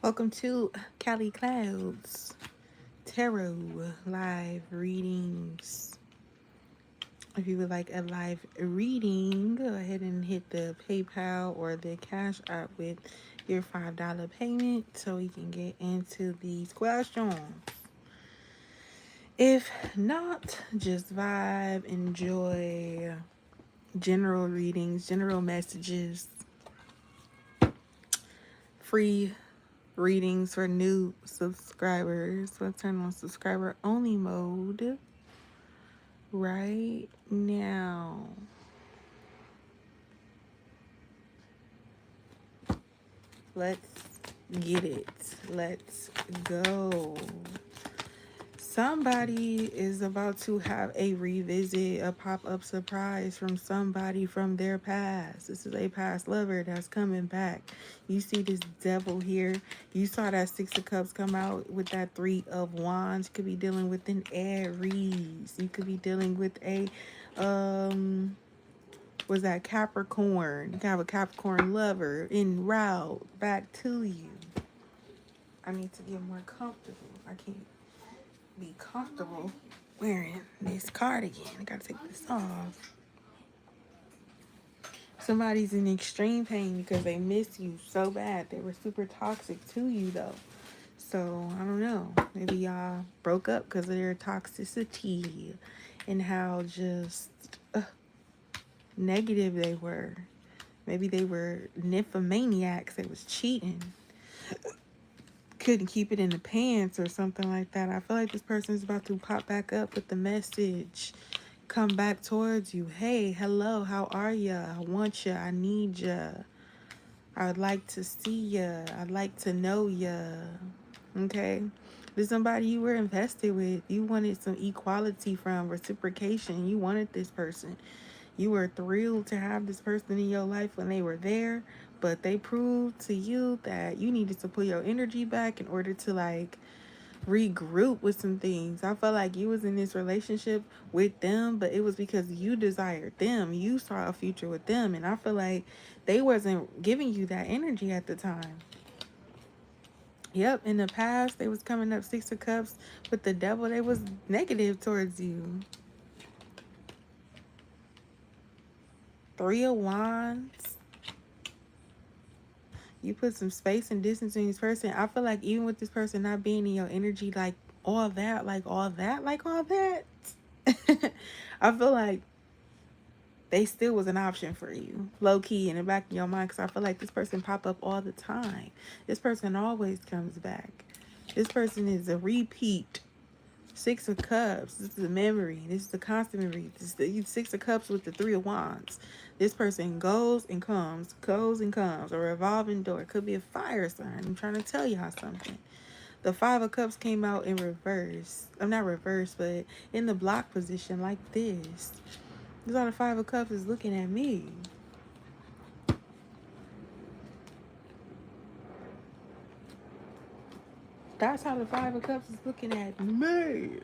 Welcome to Cali Clouds Tarot live readings. If you would like a live reading, go ahead and hit the PayPal or the Cash App with your $5 payment so we can get into these questions. If not, just vibe, enjoy general readings, general messages, free readings for new subscribers. So turn on subscriber only mode right now. Let's get it. Let's go. Somebody is about to have a revisit, a pop-up surprise from somebody from their past. This is a past lover that's coming back. You see this devil here. You saw that Six of Cups come out with that Three of Wands. You could be dealing with an Aries. You could be dealing with a was that Capricorn. You can have a Capricorn lover en route back to you. I need to get more comfortable. I can't be comfortable wearing this cardigan. I gotta take this off. Somebody's in extreme pain because they miss you so bad. They were super toxic to you though. So I don't know. Maybe y'all broke up because of their toxicity and how just negative they were. Maybe they were nymphomaniacs. They was cheating. Couldn't keep it in the pants or something like that. I feel like this person is about to pop back up with the message. Come back towards you. Hey, hello, how are ya? I want ya. I need ya. I would like to see ya. I'd like to know ya. Okay? There's somebody you were invested with. You wanted some equality from, reciprocation. You wanted this person. You were thrilled to have this person in your life when they were there, but they proved to you that you needed to put your energy back in order to like regroup with some things. I felt like you was in this relationship with them, but it was because you desired them. You saw a future with them, and I feel like they wasn't giving you that energy at the time. Yep, in the past, they was coming up Six of Cups with the devil. They was negative towards you. Three of Wands. You put some space and distance in this person. I feel like even with this person not being in your energy, like all that, I feel like they still was an option for you, low key in the back of your mind, because I feel like this person pop up all the time. This person always comes back. This person is a repeat. Six of Cups. This is a memory. This is a constant memory. This is the Six of Cups with the Three of Wands. This person goes and comes, goes and comes. A revolving door. It could be a fire sign. I'm trying to tell y'all something. The Five of Cups came out in reverse. I'm not reverse, but in the block position like this. This is how the Five of Cups is looking at me. That's how the Five of Cups is looking at me.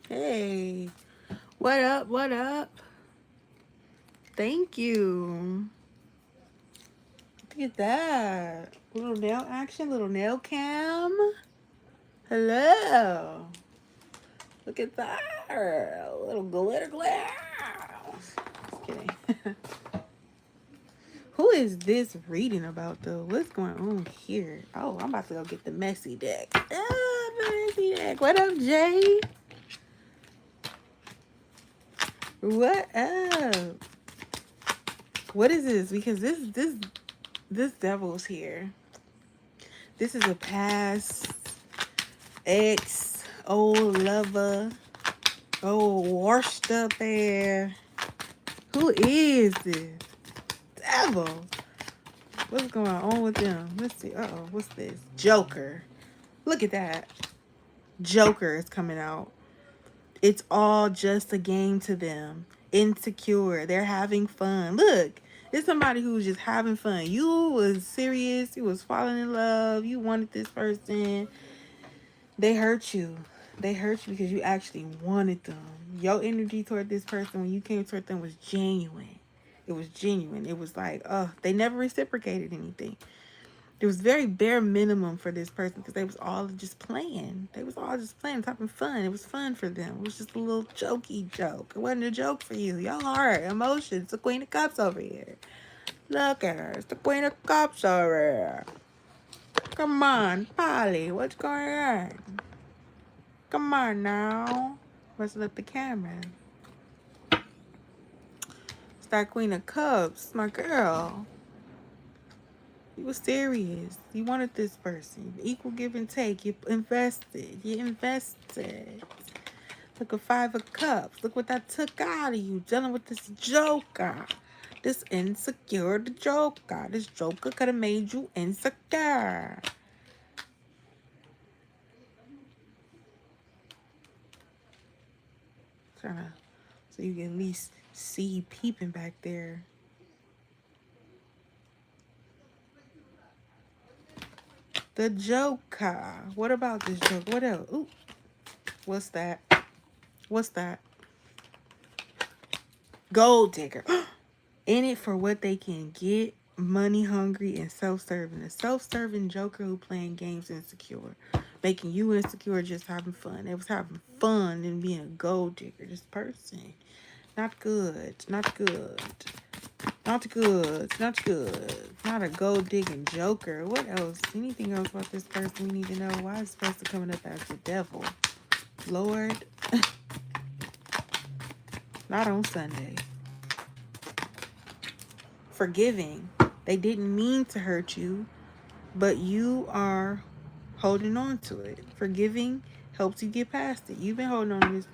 Hey, what up? What up? Thank you. Look at that. Little nail action, little nail cam. Hello. Look at that. Little glitter glass. Just kidding. Who is this reading about though? What's going on here? Oh, I'm about to go get the messy deck. Ah, the messy deck. What up, Jay? What up? What is this? Because this devil's here. This is a past ex, old lover, old washed up air. Who is this? Devil. What's going on with them? Let's see. Uh-oh, what's this? Joker. Look at that. Joker is coming out. It's all just a game to them. Insecure. They're having fun. Look, it's somebody who's just having fun. You was serious. You was falling in love. You wanted this person. They hurt you. They hurt you because you actually wanted them. Your energy toward this person when you came toward them was genuine. It was genuine. It was like, they never reciprocated anything. It was very bare minimum for this person because they was all just playing. They was all just playing, having fun. It was fun for them. It was just a little jokey joke. It wasn't a joke for you. Your heart, emotions. It's the Queen of Cups over here. Look at her. It's the Queen of Cups over here. Come on, Polly. What's going on? Come on now. Let's look at the camera. It's that Queen of Cups, my girl. You were serious. You wanted this person. Equal give and take. You invested. You invested. Look at 5 of Cups. Look what that took out of you. Dealing with this joker. This insecure joker. This joker could have made you insecure. Trying to, so you can at least see peeping back there. The Joker. What about this Joker? What else? Ooh. What's that? What's that? Gold digger. In it for what they can get. Money hungry and self-serving. A self-serving Joker who playing games insecure. Making you insecure, just having fun. They was having fun and being a gold digger. This person. Not good. Not good. Not good. Not good. Not a gold digging joker. What else? Anything else about this person we need to know? Why is this person coming up as the devil? Lord. Not on Sunday. Forgiving. They didn't mean to hurt you, but you are holding on to it. Forgiving helps you get past it. You've been holding on to this.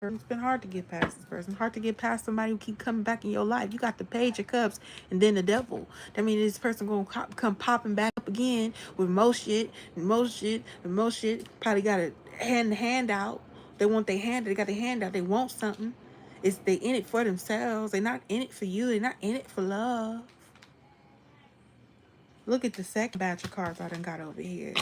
It's been hard to get past this person. Hard to get past somebody who keep coming back in your life. You got the Page of Cups and then the Devil. That means this person gonna come popping back up again with more shit and more shit and more shit. Probably got a hand out. They want their hand. They got their hand out. They want something. It's they in it for themselves. They're not in it for you. They're not in it for love. Look at the second batch of cards I done got over here.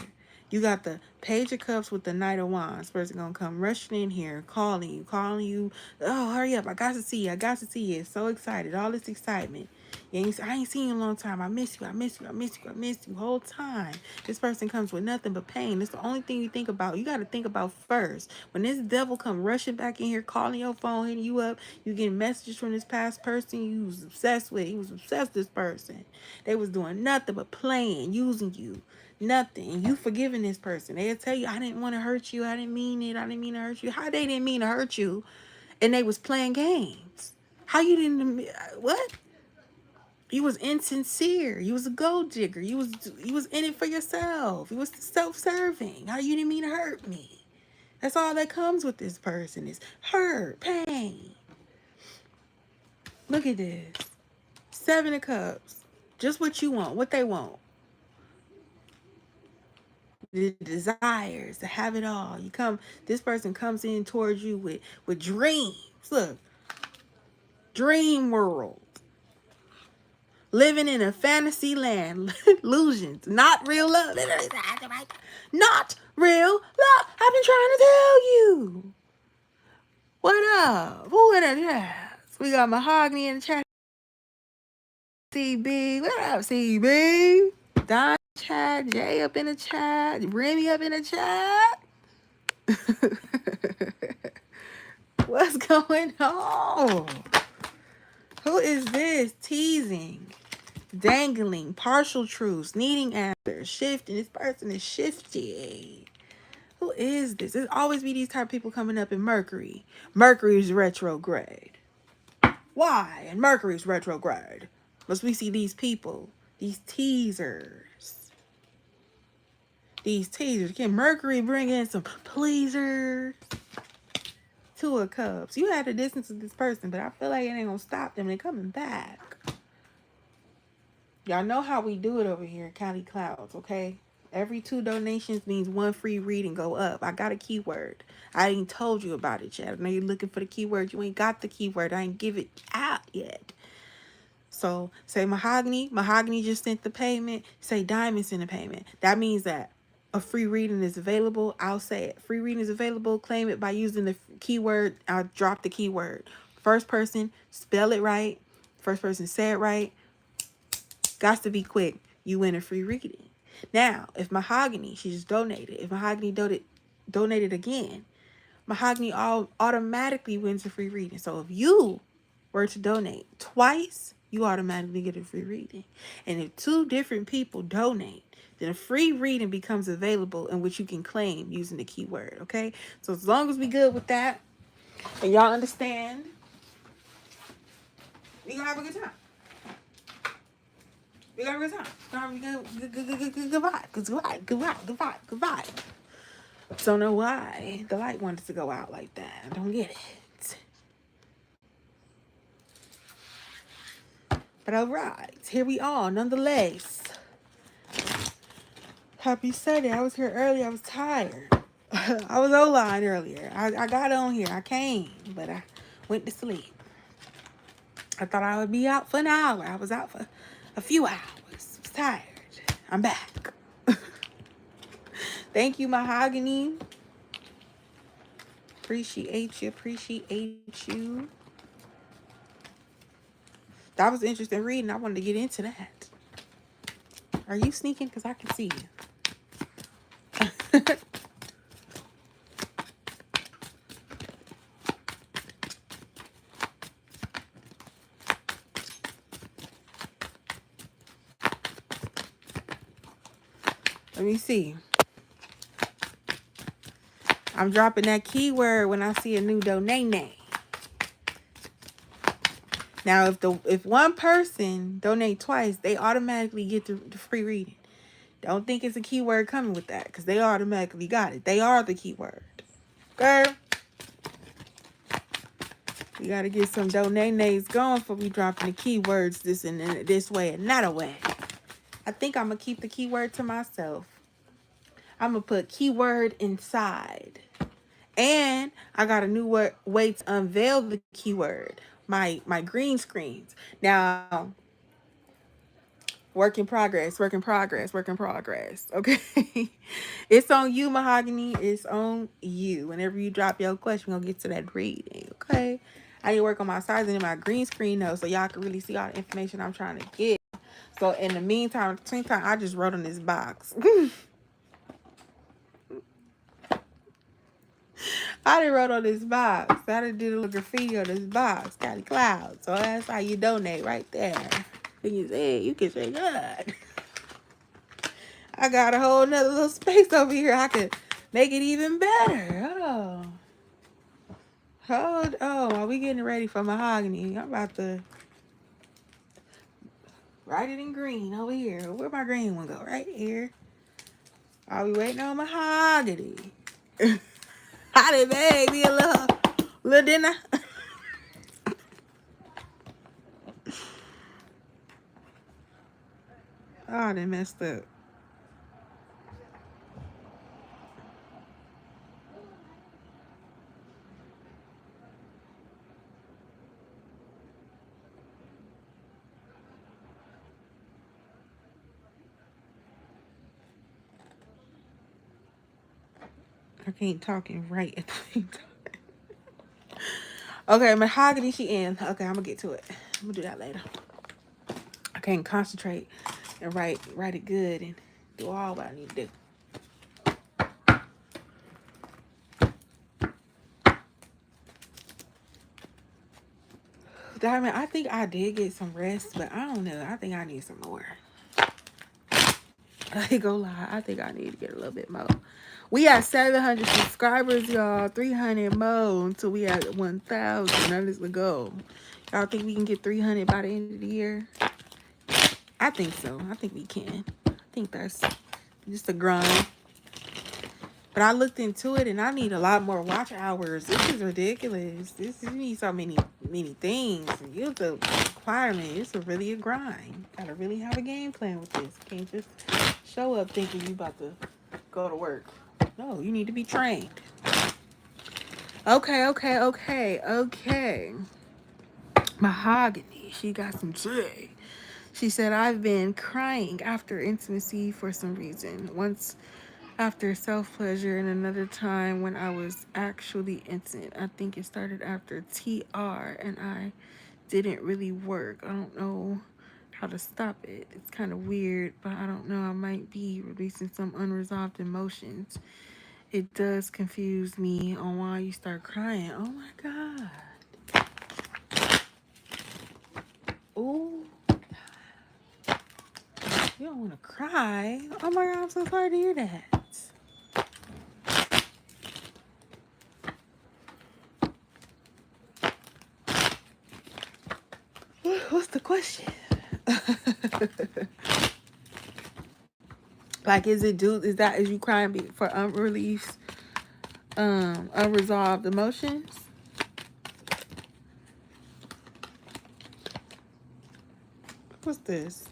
You got the Page of Cups with the Knight of Wands. Person gonna come rushing in here, calling you. Oh, hurry up! I got to see you. I got to see you. So excited, all this excitement. I ain't seen you in a long time. I miss you. I miss you. I miss you. I miss you. Whole time. This person comes with nothing but pain. That's the only thing you think about. You got to think about first. When this devil come rushing back in here, calling your phone, hitting you up, you getting messages from this past person you was obsessed with. He was obsessed with this person. They was doing nothing but playing, using you. Nothing. You forgiving this person. They'll tell you, I didn't want to hurt you. I didn't mean it. I didn't mean to hurt you. How they didn't mean to hurt you? And they was playing games. How you didn't, what? You was insincere. You was a gold digger. You was in it for yourself. You was self-serving. How you didn't mean to hurt me? That's all that comes with this person is hurt, pain. Look at this. 7 of Cups. Just what you want. What they want. The desires to have it all. This person comes in towards you with dreams. Look, dream world. Living in a fantasy land. Illusions. Not real love. Not real love. I've been trying to tell you. What up? Who in the chat? We got Mahogany in the chat. CB. What up, CB? Don chat. Jay up in the chat. Remy up in the chat. What's going on? Who is this? Teasing, dangling, partial truths, needing answers, shifting. This person is shifty. Who is this? There's always be these type of people coming up in Mercury. Mercury's retrograde. Why? And Mercury's retrograde. Must we see these people, these teasers. These teasers. Can Mercury bring in some pleasers? Two of Cups. You had a distance with this person, but I feel like it ain't gonna stop them. They're coming back. Y'all know how we do it over here at Cali Clouds, okay? Every 2 donations means 1 free reading go up. I got a keyword. I ain't told you about it yet. I know you're looking for the keyword. You ain't got the keyword. I ain't give it out yet. So say Mahogany. Mahogany just sent the payment. Say Diamond sent the payment. That means that a free reading is available. I'll say it. Free reading is available. Claim it by using the keyword. I'll drop the keyword. First person, spell it right. First person, say it right. Got to be quick. You win a free reading. Now, if Mahogany, she just donated. If Mahogany donated again, Mahogany automatically wins a free reading. So if you were to donate twice, you automatically get a free reading. And if 2 different people donate, then a free reading becomes available in which you can claim using the keyword, okay? So as long as we good with that, and y'all understand, we gonna have a good time. We gonna have a good time. Good vibe. Good vibe. Don't know why the light wanted to go out like that. I don't get it. But all right, here we are, nonetheless. Happy Sunday. I was here early. I was tired. I was online earlier. I got on here. I came, but I went to sleep. I thought I would be out for an hour. I was out for a few hours. I was tired. I'm back. Thank you, Mahogany. Appreciate you. That was interesting reading. I wanted to get into that. Are you sneaking? Because I can see you. Let me see. I'm dropping that keyword when I see a new domain name. Now, if one person donate twice, they automatically get the free reading. Don't think it's a keyword coming with that, because they automatically got it. They are the keyword. Okay? We got to get some donations going before we dropping the keywords this way and that way. I think I'm going to keep the keyword to myself. I'm going to put keyword inside. And I got a new way to unveil the keyword. My green screens. Now, work in progress. Okay. It's on you, Mahogany. It's on you. Whenever you drop your question, we're going to get to that reading. Okay. I need to work on my sizing and my green screen though, so y'all can really see all the information I'm trying to get. So in the meantime, I just wrote on this box. I done wrote on this box. I done did a little graffiti on this box. Cali Cloud. So that's how you donate right there. And you say, you can say, God. I got a whole nother little space over here. I could make it even better. Hold on. Are we getting ready for Mahogany? I'm about to write it in green over here. Where my green one go? Right here. Are we waiting on Mahogany? I done made me a little dinner. Oh, they messed up. I can't talk and write at the same time. Okay, mahogany, she in. Okay, I'm gonna get to it. I'm gonna do that later. I can't concentrate and write it good and do all what I need to do. Diamond, I think I did get some rest, but I don't know. I think I need some more. I ain't gonna lie. I think I need to get a little bit more. We at 700 subscribers, y'all. 300 more until we at 1,000. That is the goal. Y'all think we can get 300 by the end of the year? I think so. I think we can. I think that's just a grind. But I looked into it, and I need a lot more watch hours. This is ridiculous. You need so many things. You have to requirement. It's really a grind. Gotta really have a game plan with this. Can't just show up thinking you about to go to work. No, you need to be trained. Okay. Mahogany. She got some tea. She said, I've been crying after intimacy for some reason. Once after self-pleasure and another time when I was actually intimate. I think it started after TR and I didn't really work. I don't know how to stop it. It's kind of weird, but I don't know. I might be releasing some unresolved emotions. It does confuse me on why you start crying. Oh my God. Ooh. You don't want to cry. Oh my God, I'm so sorry to hear that. What's the question? Like, is you crying for unreleased, unresolved emotions? What's this?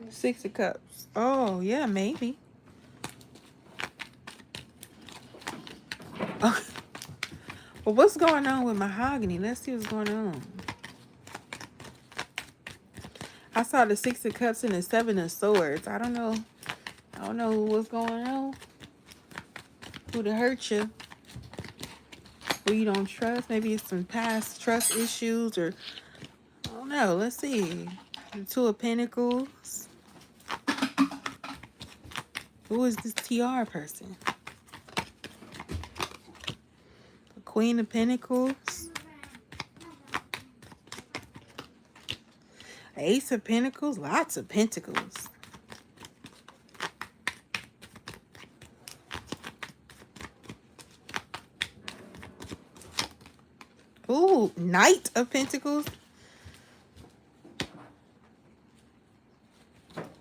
6 of Cups. Oh, yeah, maybe. Oh. Well, what's going on with mahogany? Let's see what's going on. I saw the 6 of Cups and the 7 of Swords. I don't know what's going on. Who to hurt you? Who you don't trust? Maybe it's some past trust issues or I don't know. Let's see. The 2 of Pentacles. Who is this TR person? The Queen of Pentacles. Ace of Pentacles. Lots of Pentacles. Ooh, Knight of Pentacles.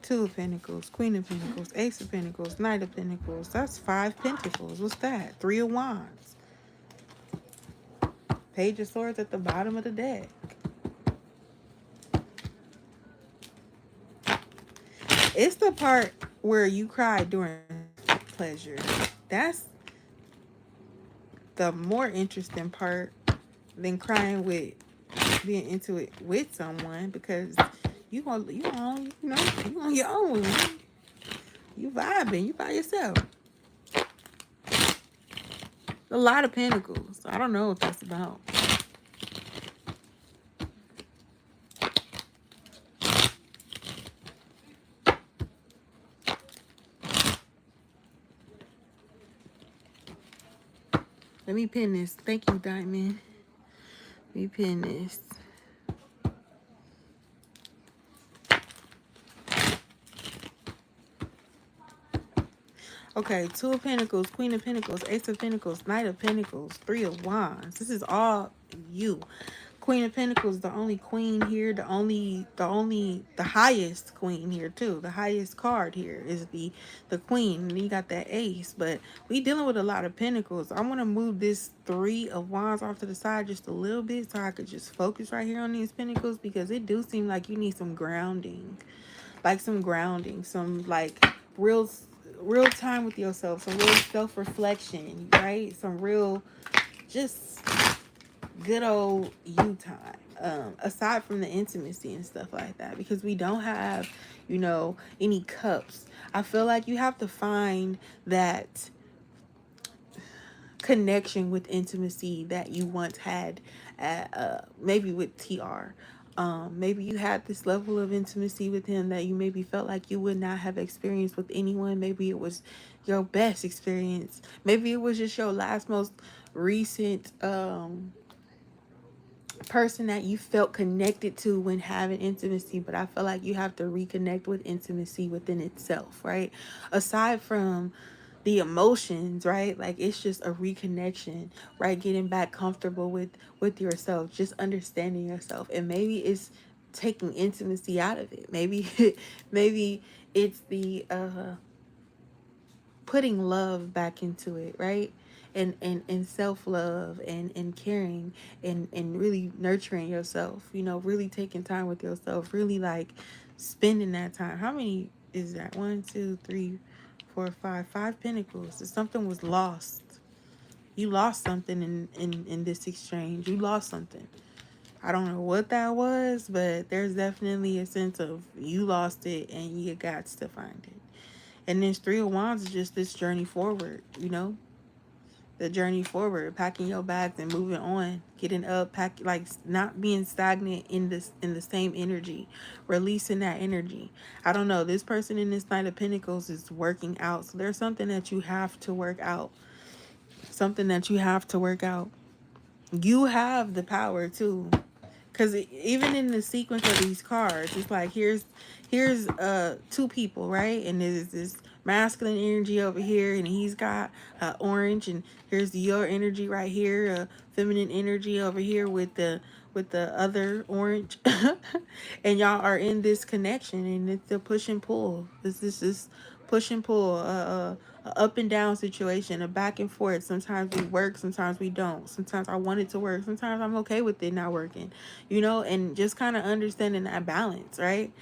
2 of Pentacles, Queen of Pentacles, Ace of Pentacles, Knight of Pentacles. That's 5 Pentacles. What's that? 3 of Wands. Page of Swords at the bottom of the deck. It's the part where you cry during pleasure. That's the more interesting part than crying with being into it with someone because you on your own. You vibing. You by yourself. A lot of Pentacles. I don't know what that's about. Let me pin this. Thank you, Diamond. Let me pin this. Okay, 2 of Pentacles, Queen of Pentacles, Ace of Pentacles, Knight of Pentacles, 3 of Wands. This is all you. Queen of Pentacles, the only queen here, the highest queen here too. The highest card here is the queen. And you got that ace, but we dealing with a lot of pentacles. I want to move this 3 of Wands off to the side just a little bit so I could just focus right here on these pentacles because it do seem like you need some grounding. Like some grounding, some like real time with yourself, some real self-reflection, right? Some real just good old you time, aside from the intimacy and stuff like that, because we don't have, any cups. I feel like you have to find that connection with intimacy that you once had at, maybe with TR. Maybe you had this level of intimacy with him that you maybe felt like you would not have experienced with anyone. Maybe it was your best experience. Maybe it was just your last most recent person that you felt connected to when having intimacy. But I feel like you have to reconnect with intimacy within itself, right? Aside from the emotions, right? Like it's just a reconnection, right? Getting back comfortable with yourself, just understanding yourself. And maybe it's taking intimacy out of it. Maybe maybe it's the putting love back into it, right? And self-love and caring and really nurturing yourself, really taking time with yourself, really like spending that time. How many is that? 1, 2, 3, 4, 5 pentacles. If something was lost, you lost something in this exchange. You lost something. I don't know what that was, but there's definitely a sense of you lost it and you got to find it. And this 3 of Wands is just this journey forward, the journey forward, packing your bags and moving on, getting up, like not being stagnant in the same energy, releasing that energy. I don't know. This person in this Knight of Pentacles is working out. So there's something that you have to work out. Something that you have to work out. You have the power too. Because even in the sequence of these cards, it's like here's two people, right? And there's this masculine energy over here, and he's got orange, and here's your energy right here, feminine energy over here with the other orange, and y'all are in this connection, and it's a push and pull. This push and pull, a up and down situation, a back and forth. Sometimes we work, sometimes we don't. Sometimes I want it to work, sometimes I'm okay with it not working, and just kind of understanding that balance, right?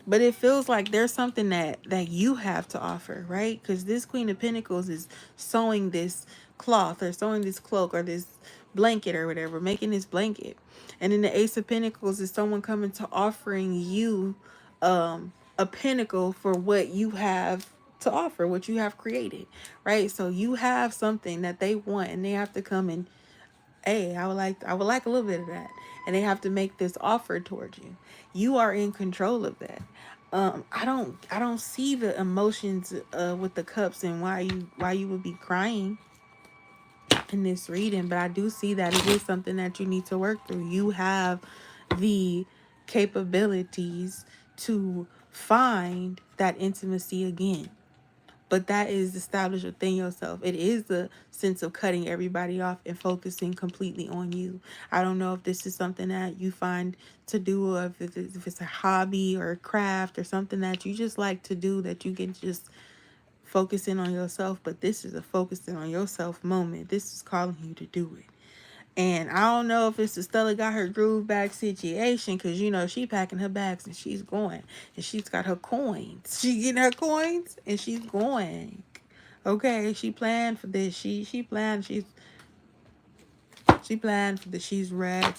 But it feels like there's something that you have to offer, right? Because this Queen of Pentacles is sewing this cloth or sewing this cloak or this blanket or whatever, making this blanket. And then the Ace of Pentacles is someone coming to offering you a pinnacle for what you have to offer, what you have created, right? So you have something that they want, and they have to come and, hey, I would like a little bit of that, and they have to make this offer towards you. You are in control of that. I don't see the emotions with the cups and why you would be crying in this reading, but I do see that it is something that you need to work through. You have the capabilities to find that intimacy again, but that is established within yourself. It is the sense of cutting everybody off and focusing completely on you. I don't know if this is something that you find to do, or if it's a hobby or a craft or something that you just like to do, that you can just focus in on yourself. But this is a focusing on yourself moment. This is calling you to do it. And I don't know if it's a Stella got her groove back situation, because she packing her bags and she's going, and she's got her coins. She getting her coins and she's going. Okay, she planned for this. She planned. She planned for this. She's ready.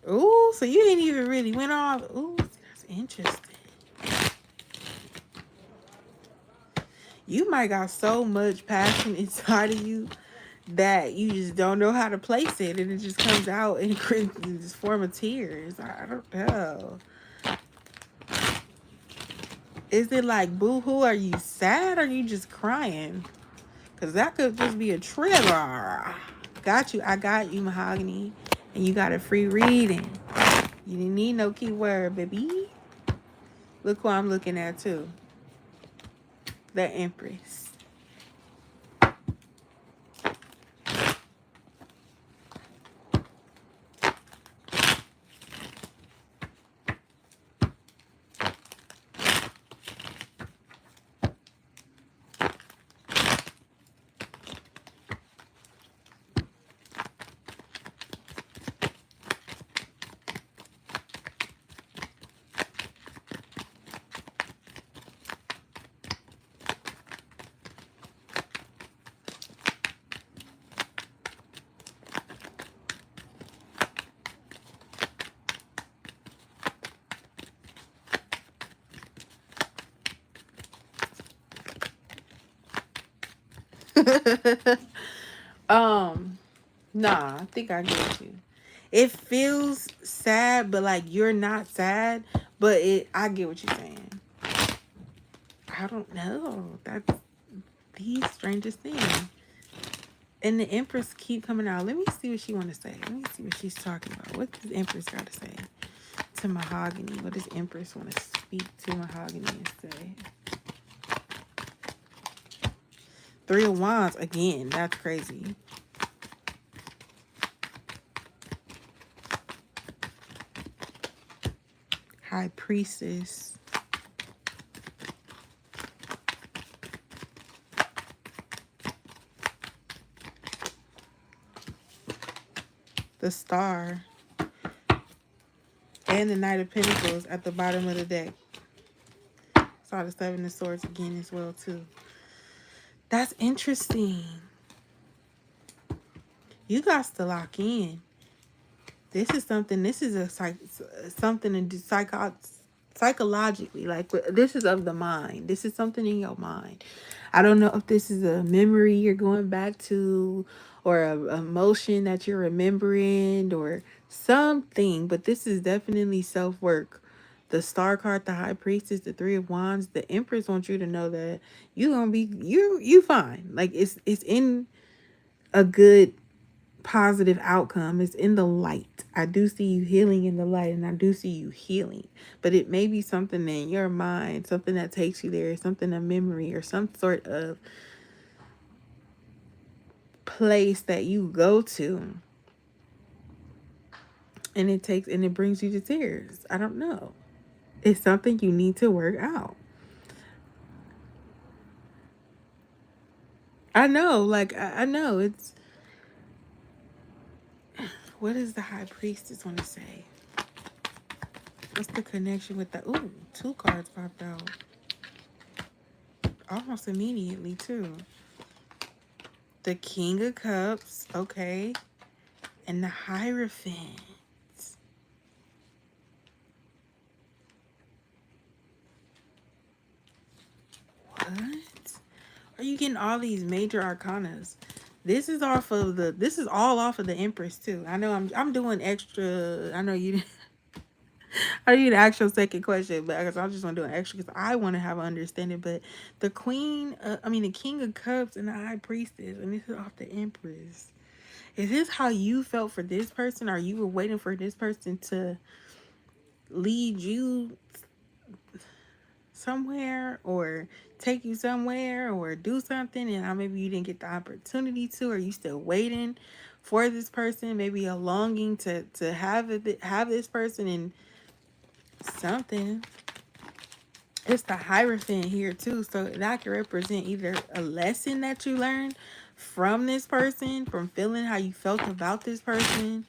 Ooh, so you ain't even really went off. Ooh, that's interesting. You might got so much passion inside of you that you just don't know how to place it, and it just comes out in this form of tears. I don't know. Is it like boo-hoo? Are you sad? Or are you just crying? Because that could just be a trigger. Got you. I got you, Mahogany. And you got a free reading. You didn't need no keyword, baby. Look who I'm looking at, too. The Empress. Nah, I think I get you. It feels sad, but like you're not sad, but I get what you're saying. I don't know. That's the strangest thing. And the Empress keep coming out. Let me see what she want to say. Let me see what she's talking about. What does Empress got to say to Mahogany? What does Empress want to speak to Mahogany and say? Three of Wands again. That's crazy. High Priestess. The Star. And the Knight of Pentacles at the bottom of the deck. Saw the Seven of Swords again as well too. That's interesting. You got to lock in. This is something. This is something to do psychologically. Like, this is of the mind. This is something in your mind. I don't know if this is a memory you're going back to, or a emotion that you're remembering, or something. But this is definitely self work. The Star card, the High Priestess, the Three of Wands, the Empress wants you to know that you gonna be you fine. Like, it's in a good positive outcome. Is in the light. I do see you healing in the light, and I do see you healing, but it may be something in your mind, something that takes you there, something, a memory or some sort of place that you go to, and it brings you to tears. I don't know. It's something you need to work out. I know, like, I know it's, what does the High Priestess want to say? What's the connection with the, ooh, two cards popped out almost immediately too. The King of Cups, okay, and the Hierophant. What? Are you getting all these major arcanas? This is all off of the Empress too. I know I'm doing extra. I know you I need an actual second question, but I guess I just want to do an extra because I want to have an understanding. But the the King of Cups and the High Priestess, and this is off the Empress. Is this how you felt for this person, or you were waiting for this person to lead you somewhere, or take you somewhere, or do something, and maybe you didn't get the opportunity to, or you still waiting for this person? Maybe a longing to have this person and something. It's the Hierophant here too, so that can represent either a lesson that you learned from this person, from feeling how you felt about this person.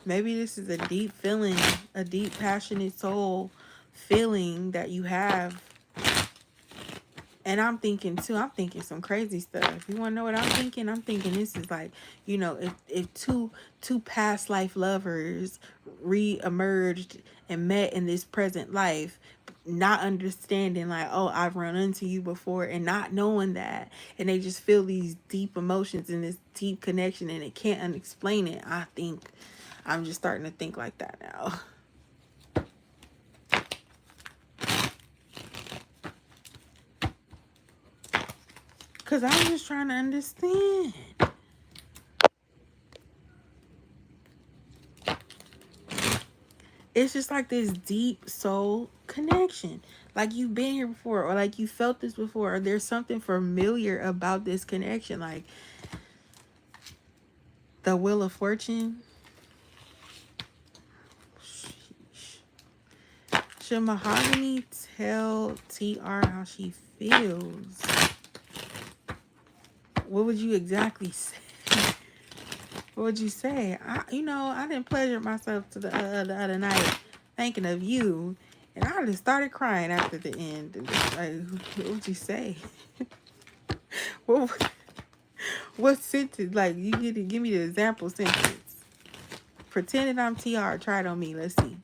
Maybe this is a deep feeling, a deep passionate soul feeling that you have. And I'm thinking some crazy stuff. You want to know what I'm thinking? I'm thinking this is like, if two past life lovers re-emerged and met in this present life, not understanding, like, oh, I've run into you before, and not knowing that, and they just feel these deep emotions and this deep connection, and they can't unexplain it. I think I'm just starting to think like that now. Because I'm just trying to understand. It's just like this deep soul connection. Like you've been here before, or like you felt this before, or there's something familiar about this connection. Like the Wheel of Fortune. Sheesh. Should Mahogany tell TR how she feels? What would you exactly say? What would you say? I didn't pleasure myself to the other night thinking of you, and I just started crying after the end. Like, what would you say? What sentence? Like, you get to give me the example sentence. Pretending I'm TR. Try it on me. Let's see.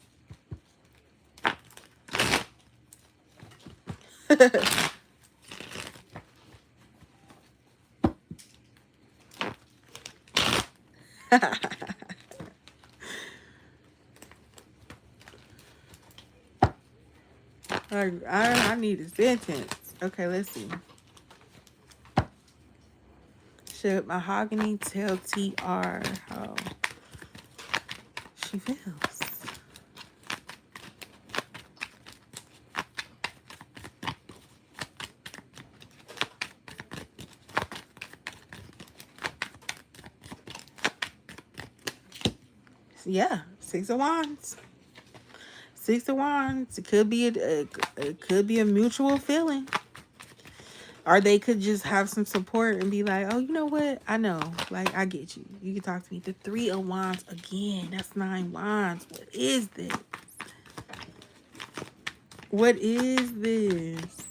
I need a sentence. Okay, let's see. Should mahogany tell TR how she feels? Yeah, Six of Wands. Six of Wands. It could be it could be a mutual feeling, or they could just have some support and be like, "Oh, you know what? I know. Like, I get you. You can talk to me." The Three of Wands again. That's 9 wands. What is this? What is this?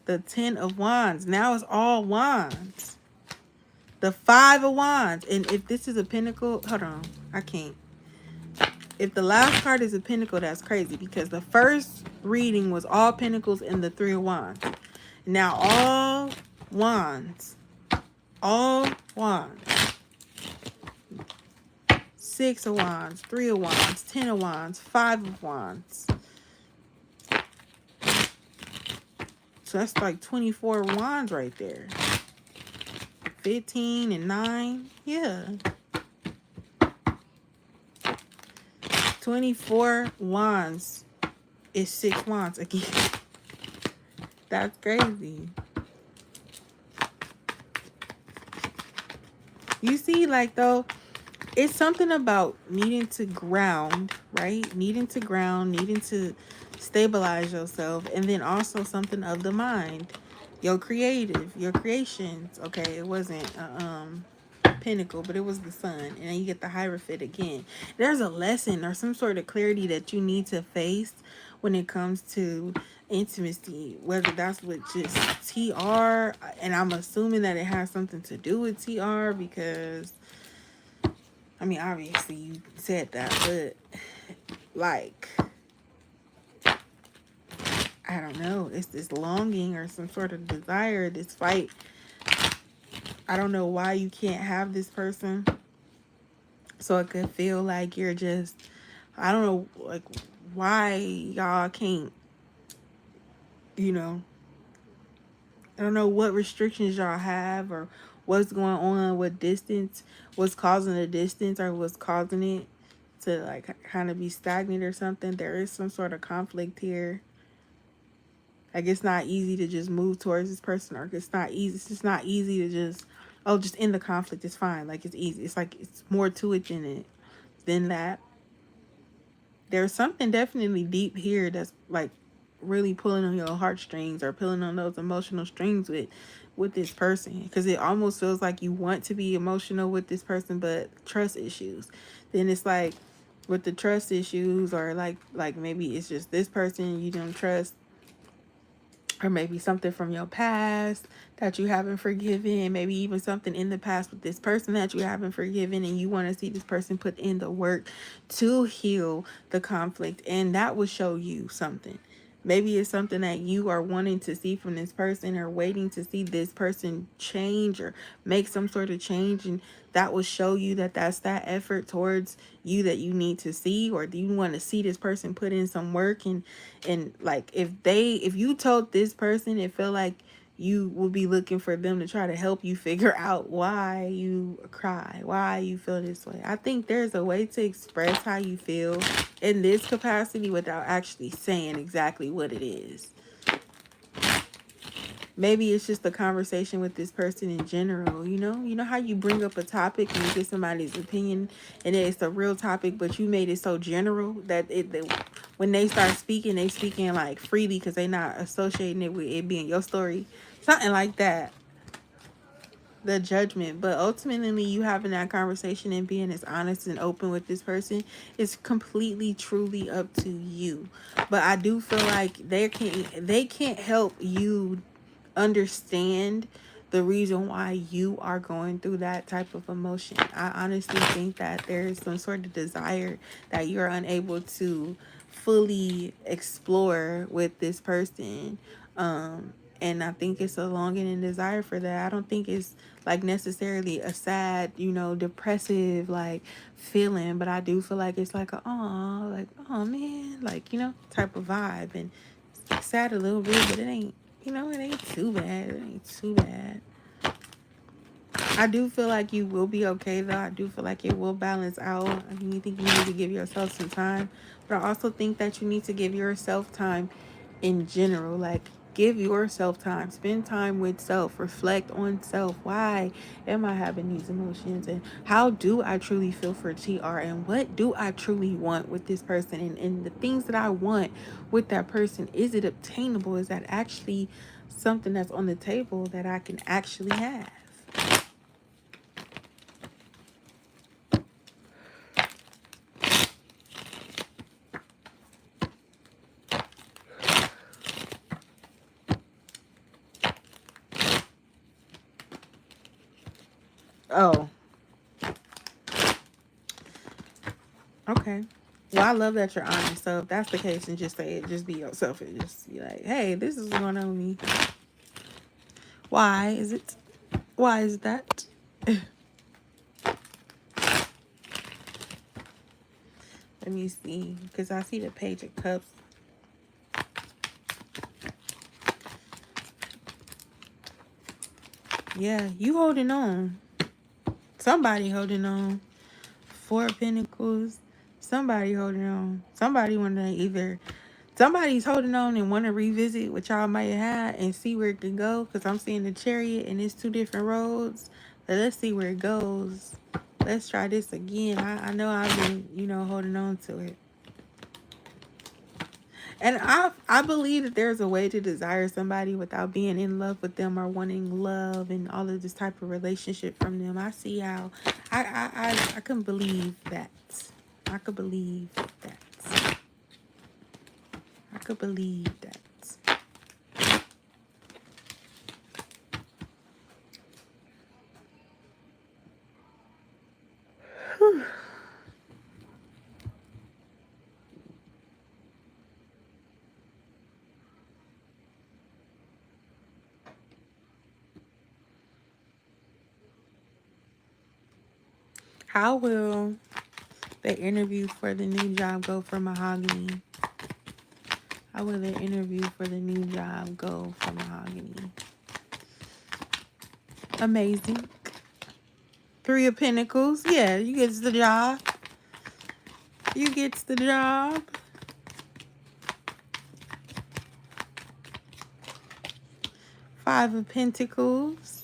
The 10 of Wands. Now it's all wands. The 5 of Wands. And if this is a pentacle, hold on. I can't. If the last card is a pentacle, that's crazy, because the first reading was all pentacles and the 3 of Wands. Now all wands. All wands. 6 of Wands, 3 of Wands, 10 of Wands, 5 of Wands. So that's like 24 wands right there. 15 and 9. Yeah. 24 wands is 6 wands again. That's crazy. You see, like, though, it's something about needing to ground, right? Needing to ground, needing to stabilize yourself, and then also something of the mind. Your creations. Okay, it wasn't Pinnacle, but it was the Sun, and then you get the Hierophant again. There's a lesson or some sort of clarity that you need to face when it comes to intimacy, whether that's with just TR, and I'm assuming that it has something to do with TR, because I mean, obviously you said that, but like, I don't know, it's this longing or some sort of desire, this fight. I don't know why you can't have this person. So it could feel like you're just, I don't know, like, why y'all can't, you know, I don't know what restrictions y'all have, or what's going on, what distance, what's causing the distance, or what's causing it to, like, kind of be stagnant or something. There is some sort of conflict here. Like, it's not easy to just move towards this person, or it's not easy. It's just not easy to just, oh, just end the conflict. It's fine. Like, it's easy. It's like, it's more to it than that. There's something definitely deep here that's like really pulling on your heartstrings, or pulling on those emotional strings with this person, because it almost feels like you want to be emotional with this person, but trust issues. Then it's like, with the trust issues, or like maybe it's just this person you don't trust, or maybe something from your past that you haven't forgiven, maybe even something in the past with this person that you haven't forgiven, and you want to see this person put in the work to heal the conflict, and that will show you something. Maybe it's something that you are wanting to see from this person, or waiting to see this person change or make some sort of change, and that will show you that that's that effort towards you that you need to see, or do you want to see this person put in some work. And like, if you told this person, it felt like you will be looking for them to try to help you figure out why you cry, why you feel this way. I think there's a way to express how you feel in this capacity without actually saying exactly what it is. Maybe it's just a conversation with this person in general. You know how you bring up a topic and you get somebody's opinion, and it's a real topic, but you made it so general that when they start speaking, they speaking like freely, because they not associating it with it being your story. Something like that. The Judgment. But ultimately, you having that conversation and being as honest and open with this person is completely, truly up to you. But I do feel like they can't help you understand the reason why you are going through that type of emotion. I honestly think that there is some sort of desire that you're unable to fully explore with this person. And I think it's a longing and desire for that. I don't think it's like necessarily a sad, depressive like feeling, but I do feel like it's like like, oh man, like, type of vibe. And it's sad a little bit, but it ain't, it ain't too bad. It ain't too bad. I do feel like you will be okay though. I do feel like it will balance out. I mean, you think you need to give yourself some time, but I also think that you need to give yourself time in general. Like, give yourself time. Spend time with self. Reflect on self. Why am I having these emotions? And how do I truly feel for TR? And what do I truly want with this person? And the things that I want with that person, is it obtainable? Is that actually something that's on the table that I can actually have? Oh, okay. Well, I love that you're honest. So if that's the case, then just say it. Just be yourself and just be like, hey, this is going on with me. Why is it? Why is that? Let me see. Because I see the Page of Cups. Yeah, you holding on. Somebody holding on. Four of Pentacles. Somebody holding on. Somebody want to either... Somebody's holding on and want to revisit what y'all might have and see where it can go. Because I'm seeing the Chariot and it's two different roads. But let's see where it goes. Let's try this again. I know I've been, holding on to it. And I believe that there's a way to desire somebody without being in love with them or wanting love and all of this type of relationship from them. I see how I can believe that. I could believe that. I could believe that. Whew. How will the interview for the new job go for Mahogany? How will the interview for the new job go for Mahogany? Amazing. Three of Pentacles. Yeah, you get the job. You get the job. Five of Pentacles.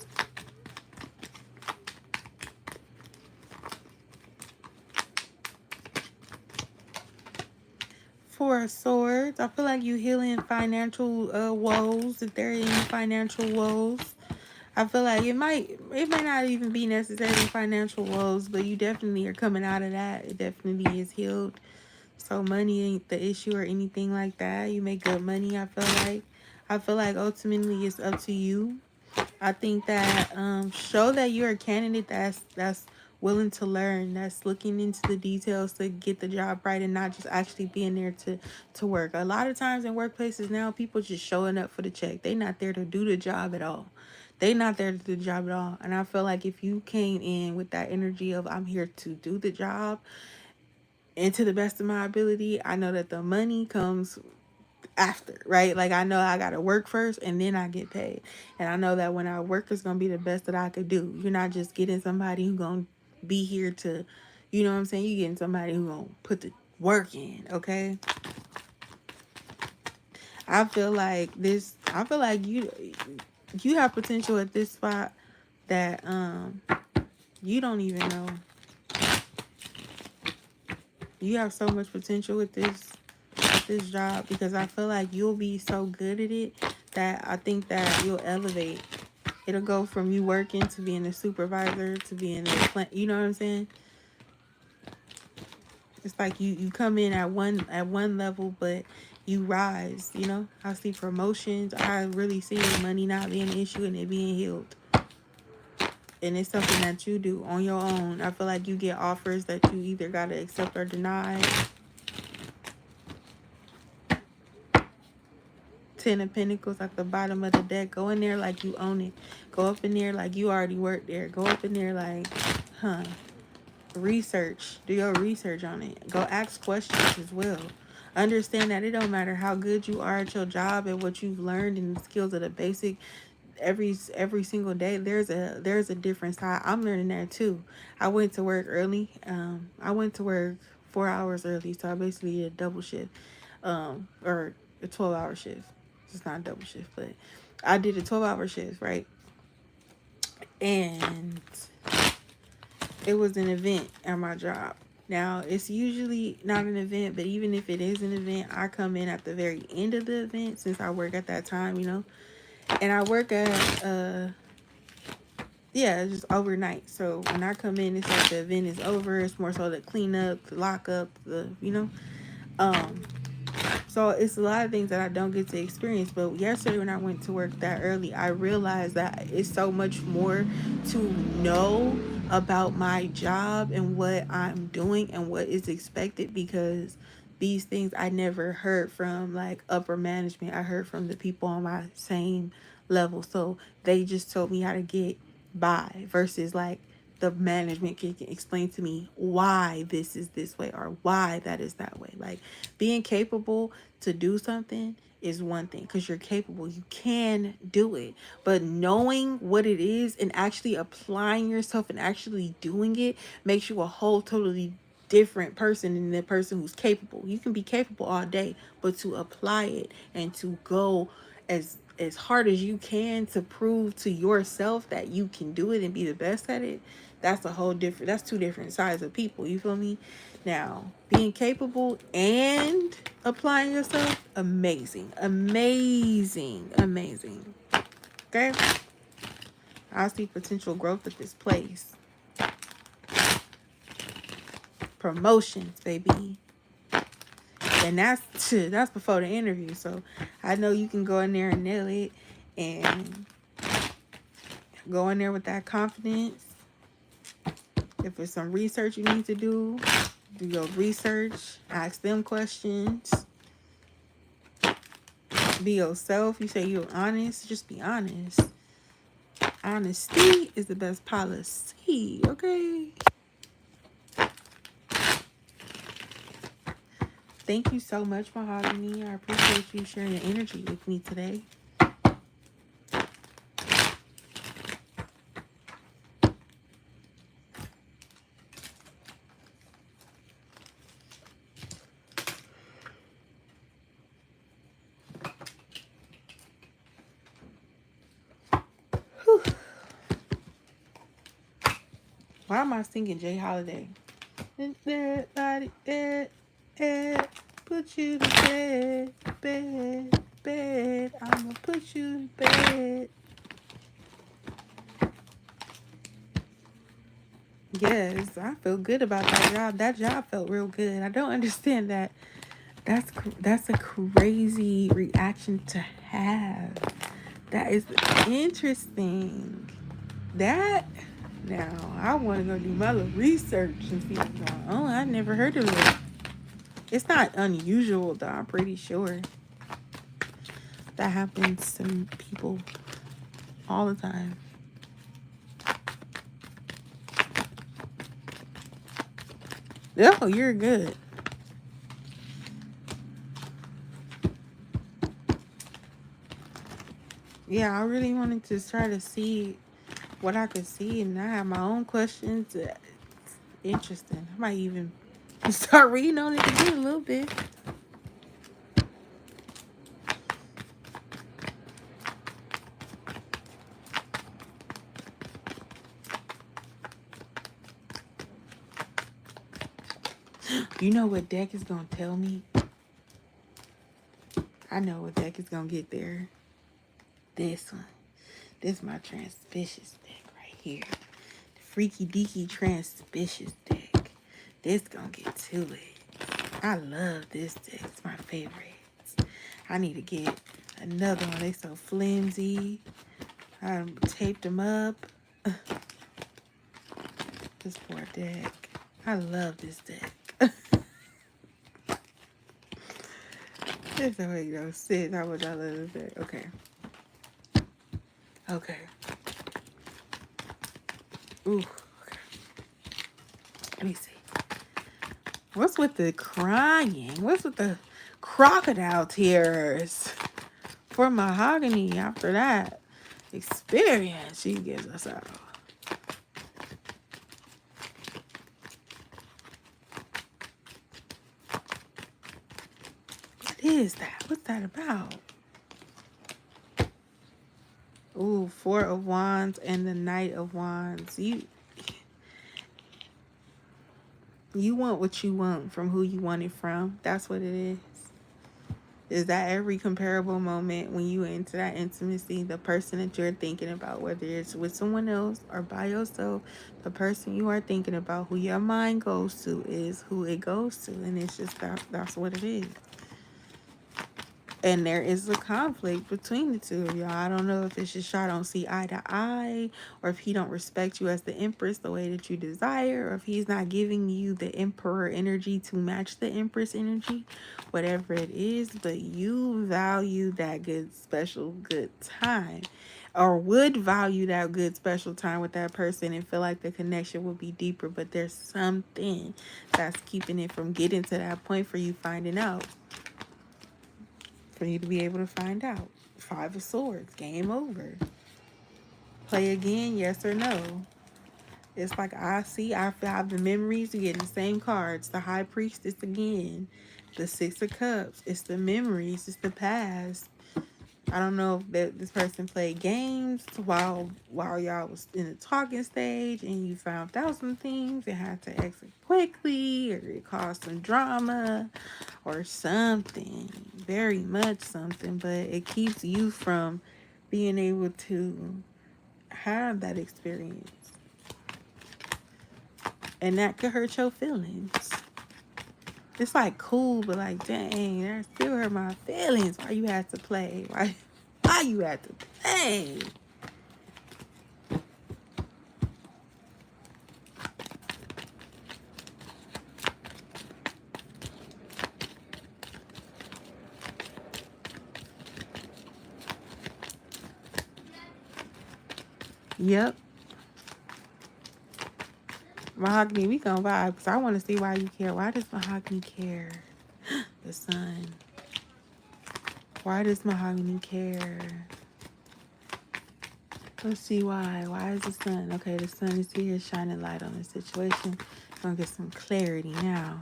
Four of Swords. I feel like you healing financial woes. If there are any financial woes, I feel like it might not even be necessarily financial woes, but you definitely are coming out of that. It definitely is healed. So money ain't the issue or anything like that. You make good money, I feel like. I feel like ultimately it's up to you. I think that show that you're a candidate that's willing to learn, that's looking into the details to get the job right and not just actually being there to work. A lot of times in workplaces now, people just showing up for the check. They not there to do the job at all. They not there to do the job at all. And I feel like if you came in with that energy of I'm here to do the job and to the best of my ability, I know that the money comes after, right? Like, I know I gotta work first and then I get paid. And I know that when I work, it's gonna be the best that I could do. You're not just getting somebody who's gonna be here to, you know what I'm saying? You're getting somebody who's gonna put the work in, okay? I feel like you have potential at this spot that you don't even know. You have so much potential with this job, because I feel like you'll be so good at it that I think that you'll elevate. It'll go from you working to being a supervisor to being a plant. You know what I'm saying? It's like you come in at one level, but you rise. I see promotions. I really see money not being an issue and it being healed. And it's something that you do on your own. I feel like you get offers that you either gotta accept or deny. Ten of Pentacles at the bottom of the deck. Go in there like you own it. Go up in there like you already work there. Go up in there like, research. Do your research on it. Go ask questions as well. Understand that it don't matter how good you are at your job and what you've learned and the skills of the basic every single day. There's a different side. I'm learning that too. I went to work early. I went to work 4 hours early, so I basically did a double shift, or a 12-hour shift. It's not a double shift, but I did a 12-hour shift, right? And it was an event at my job. Now, it's usually not an event, but even if it is an event, I come in at the very end of the event since I work at that time, And I work at, just overnight. So when I come in, it's like the event is over. It's more so the clean up, the lock up, So it's a lot of things that I don't get to experience. But yesterday when I went to work that early, I realized that it's so much more to know about my job and what I'm doing and what is expected, because these things I never heard from like upper management. I heard from the people on my same level. So they just told me how to get by versus like the management can explain to me why this is this way or why that is that way. Like being capable to do something is one thing because you're capable. You can do it. But knowing what it is and actually applying yourself and actually doing it makes you a whole totally different person than the person who's capable. You can be capable all day, but to apply it and to go as hard as you can to prove to yourself that you can do it and be the best at it, that's two different sides of people. You feel me? Now, being capable and applying yourself, amazing. Okay? I see potential growth at this place. Promotions, baby. And that's before the interview. So I know you can go in there and nail it and go in there with that confidence. If there's some research you need to do your research, ask them questions, be yourself. You say you're honest, just be honest. Honesty is the best policy, okay? Thank you so much, Mahogany. I appreciate you sharing your energy with me today. Whew. Why am I singing Jay Holiday? Put you to bed. I'ma put you to bed. Yes, I feel good about that job. That job felt real good. I don't understand that. That's a crazy reaction to have. That is interesting. Now I want to go do my little research and see what's going on. I never heard of it. It's not unusual though. I'm pretty sure that happens to people all the time. Oh, you're good. Yeah, I really wanted to try to see what I could see, and I have my own questions. It's interesting. I might even start reading on it again a little bit. You know what deck is going to tell me? I know what deck is going to get there. This one. This is my transpicious deck right here. The freaky deaky transpicious deck. This going to get to it. I love this deck. It's my favorite. I need to get another one. They so flimsy. I taped them up. This poor deck. I love this deck. So wait, no, sit. How much I love that? Okay. Okay. Ooh. Okay. Let me see. What's with the crying? What's with the crocodile tears for mahogany after that experience she gives us out? What is that? What's that about? Ooh, Four of Wands and the Knight of Wands. You want what you want from who you want it from. That's what it is. Is that every comparable moment when you into that intimacy, the person that you're thinking about, whether it's with someone else or by yourself, the person you are thinking about, who your mind goes to is who it goes to. And it's just that's what it is. And there is a conflict between the two of y'all. I don't know if it's just y'all don't see eye to eye, or if he don't respect you as the Empress the way that you desire, or if he's not giving you the Emperor energy to match the Empress energy, whatever it is. But you value that good, special, good time, or would value that good, special time with that person and feel like the connection will be deeper. But there's something that's keeping it from getting to that point for you finding out. For you to be able to find out. Five of Swords. Game over. Play again, yes or no. It's like I have the memories. You get the same cards. The High Priestess again. The Six of Cups. It's the memories. It's the past. I don't know if this person played games while y'all was in the talking stage and you found out some things and had to exit quickly, or it caused some drama or something. Very much something, but it keeps you from being able to have that experience. And that could hurt your feelings. It's like cool, but like, dang, that still hurt my feelings. Why you had to play? Why you had to play? Yep. Mahogany, we gonna vibe because I want to see why you care. Why does Mahogany care? The sun. Why does Mahogany care? Let's see why. Why is the sun? Okay, the sun is here shining light on the situation. Gonna get some clarity now.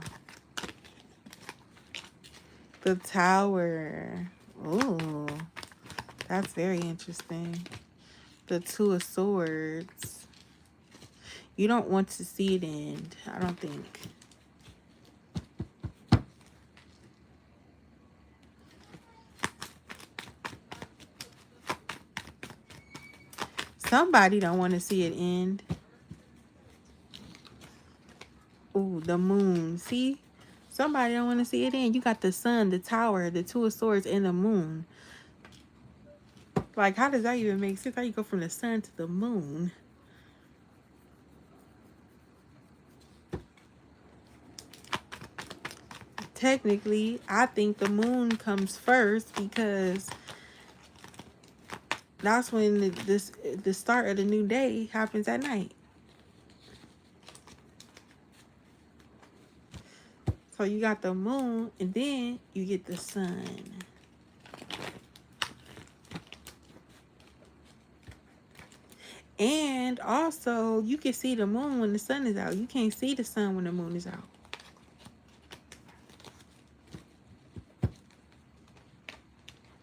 The Tower. Ooh, that's very interesting. The Two of Swords. You don't want to see it end, I don't think. Somebody don't want to see it end. Ooh, the moon. See? Somebody don't want to see it end. You got the sun, the Tower, the Two of Swords, and the moon. Like, how does that even make sense? How you go from the sun to the moon? Technically, I think the moon comes first because that's when the start of the new day happens at night. So you got the moon, and then you get the sun. And also, you can see the moon when the sun is out. You can't see the sun when the moon is out.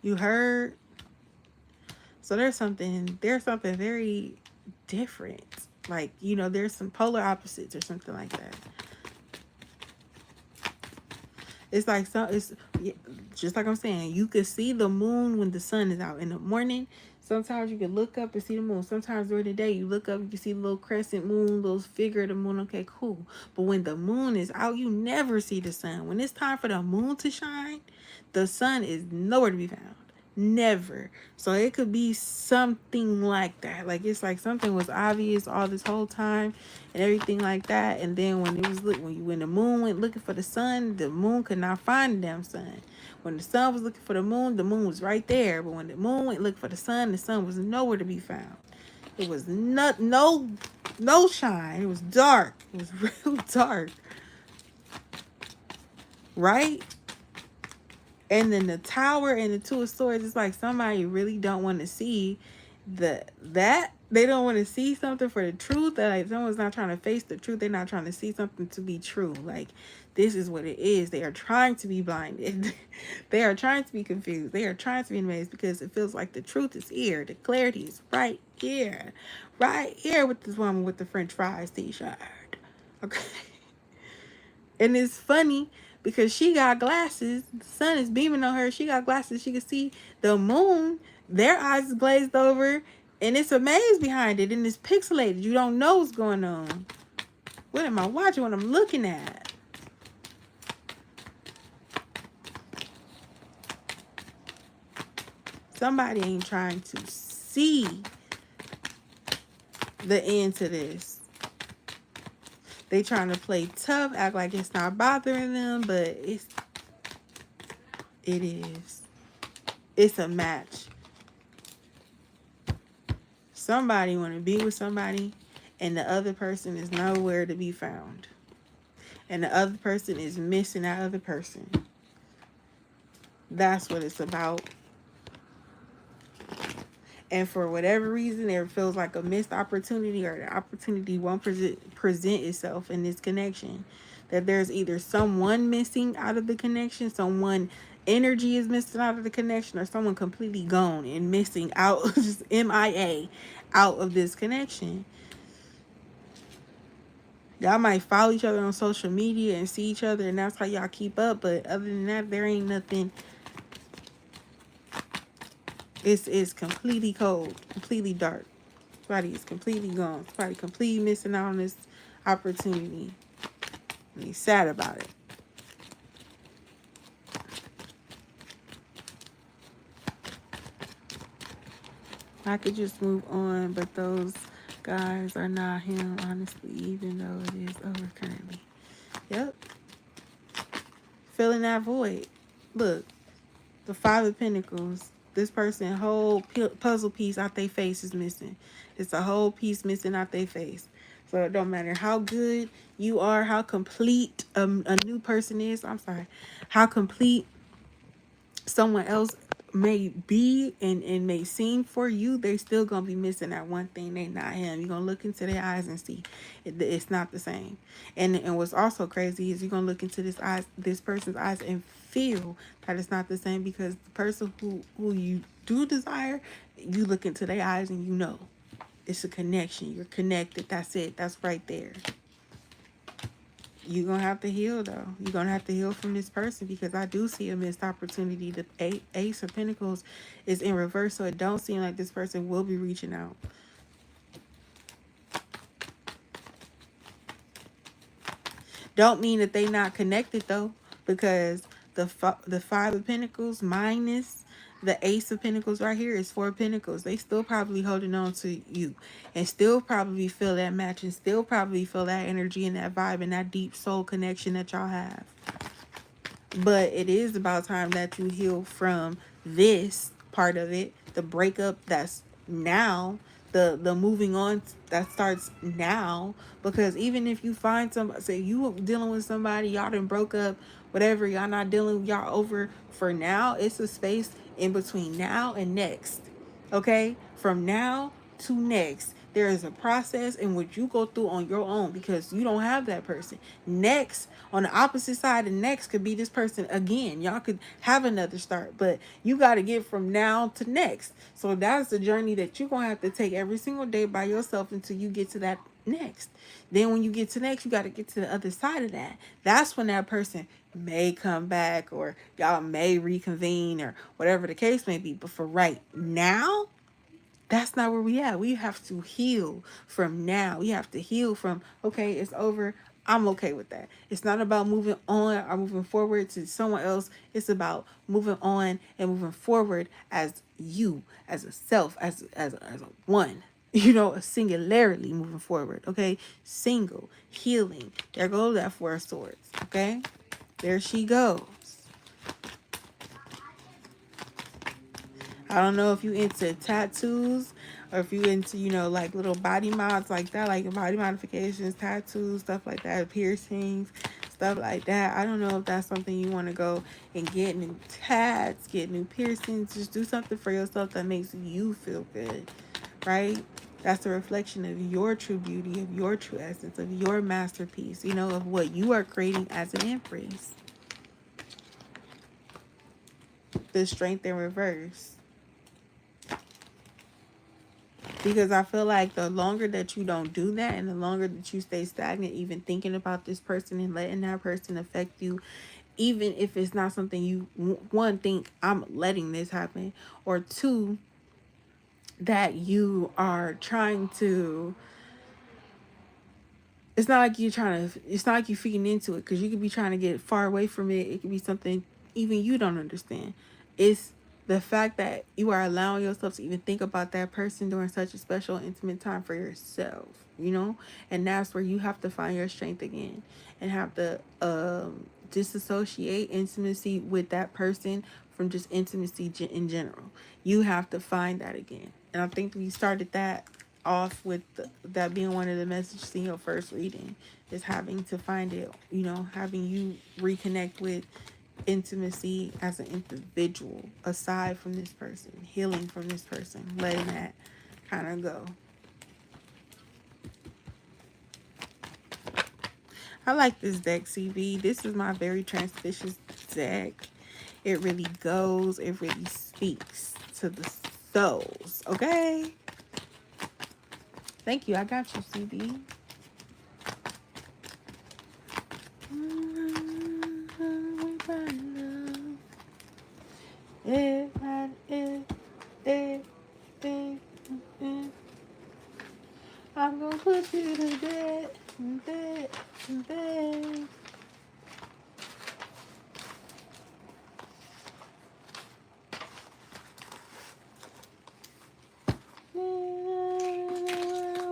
You heard? So there's something very different. Like, you know, there's some polar opposites or something like that. It's like, it's just like I'm saying, you can see the moon when the sun is out in the morning. Sometimes you can look up and see the moon. Sometimes during the day, you look up, you can see the little crescent moon, little figure of the moon. Okay, cool. But when the moon is out, you never see the sun. When it's time for the moon to shine, the sun is nowhere to be found. Never. So it could be something like that. Like, it's like something was obvious all this whole time and everything like that. And then when it was when the moon went looking for the sun, the moon could not find the damn sun. When the sun was looking for the moon was right there. But when the moon went looking for the sun was nowhere to be found. It was no shine. It was dark. It was real dark. Right? And then the Tower and the Two of Swords, it's like somebody really don't want to see that they don't want to see something for the truth. That like someone's not trying to face the truth. They're not trying to see something to be true. Like this is what it is. They are trying to be blinded. They are trying to be confused. They are trying to be amazed because it feels like the truth is here. The clarity is right here. Right here with this woman with the French fries t-shirt. Okay. And it's funny because she got glasses. The sun is beaming on her. She got glasses. She can see the moon. Their eyes is glazed over. And it's a maze behind it. And it's pixelated. You don't know what's going on. What am I watching? What I'm looking at? Somebody ain't trying to see the end to this. They trying to play tough, act like it's not bothering them, but it is. It's a match. Somebody want to be with somebody, and the other person is nowhere to be found. And the other person is missing that other person. That's what it's about. And for whatever reason, it feels like a missed opportunity, or the opportunity won't present itself in this connection. That there's either someone missing out of the connection, someone energy is missing out of the connection, or someone completely gone and missing out, just MIA, out of this connection. Y'all might follow each other on social media and see each other, and that's how y'all keep up. But other than that, there ain't nothing. It's completely cold, completely dark. Somebody is completely gone. Somebody completely missing out on this opportunity. And he's sad about it. I could just move on, but those guys are not him, honestly, even though it is over currently. Yep. Filling that void. Look, the Five of Pentacles. This person, whole puzzle piece out their face is missing. It's a whole piece missing out their face. So it don't matter how good you are, how complete a new person is. I'm sorry. How complete someone else may be and may seem for you, they still gonna be missing that one thing. They not him. You're gonna look into their eyes and see it's not the same. And what's also crazy is you're gonna look into this person's eyes and feel that it's not the same, because the person who you do desire, you look into their eyes and you know it's a connection. You're connected. That's it. That's right there. You're going to have to heal, though. You're going to have to heal from this person, because I do see a missed opportunity. The Ace of Pentacles is in reverse, so it don't seem like this person will be reaching out. Don't mean that they not connected, though, because the Five of Pentacles minus the Ace of Pentacles right here is Four of Pentacles. They still probably holding on to you, and still probably feel that match, and still probably feel that energy and that vibe and that deep soul connection that y'all have. But it is about time that you heal from this part of it, the breakup that's now, the moving on that starts now. Because even if you find somebody, say you dealing with somebody, y'all done broke up, whatever, y'all not dealing, y'all over for now, it's a space in between now and next. Okay, from now to next, there is a process in which you go through on your own, because you don't have that person. Next, on the opposite side of next could be this person again. Y'all could have another start, but you got to get from now to next. So that's the journey that you're going to have to take every single day by yourself until you get to that next. Then when you get to next, you got to get to the other side of that. That's when that person may come back, or y'all may reconvene, or whatever the case may be. But for right now, that's not where we at. We have to heal from now. We have to heal from, okay, it's over. I'm okay with that. It's not about moving on or moving forward to someone else. It's about moving on and moving forward as you, as a self, as a one. You know, a singularity moving forward. Okay, single, healing. There goes that Four of Swords. Okay, there she goes. I don't know if you into tattoos or if you into, you know, like little body mods like that, like body modifications, tattoos, stuff like that, piercings, stuff like that. I don't know if that's something you want to go and get new tats, get new piercings, just do something for yourself that makes you feel good, right? That's a reflection of your true beauty, of your true essence, of your masterpiece, you know, of what you are creating as an empress. The strength in reverse. Because I feel like the longer that you don't do that and the longer that you stay stagnant, even thinking about this person and letting that person affect you, even if it's not something you, one, think I'm letting this happen, or two, that you are trying to, it's not like you're trying to, it's not like you're feeding into it, because you could be trying to get far away from it. It could be something even you don't understand. It's the fact that you are allowing yourself to even think about that person during such a special, intimate time for yourself, you know? And that's where you have to find your strength again and have to disassociate intimacy with that person from just intimacy in general. You have to find that again. And I think we started that off with that being one of the messages in your first reading, is having to find it, you know, having you reconnect with intimacy as an individual aside from this person, healing from this person, letting that kind of go. I like this deck, CB. This is my very transpicious deck. It really goes, it really speaks to the souls, okay? Thank you. I got you, CB. I'm gonna put you to bed, bed, bed.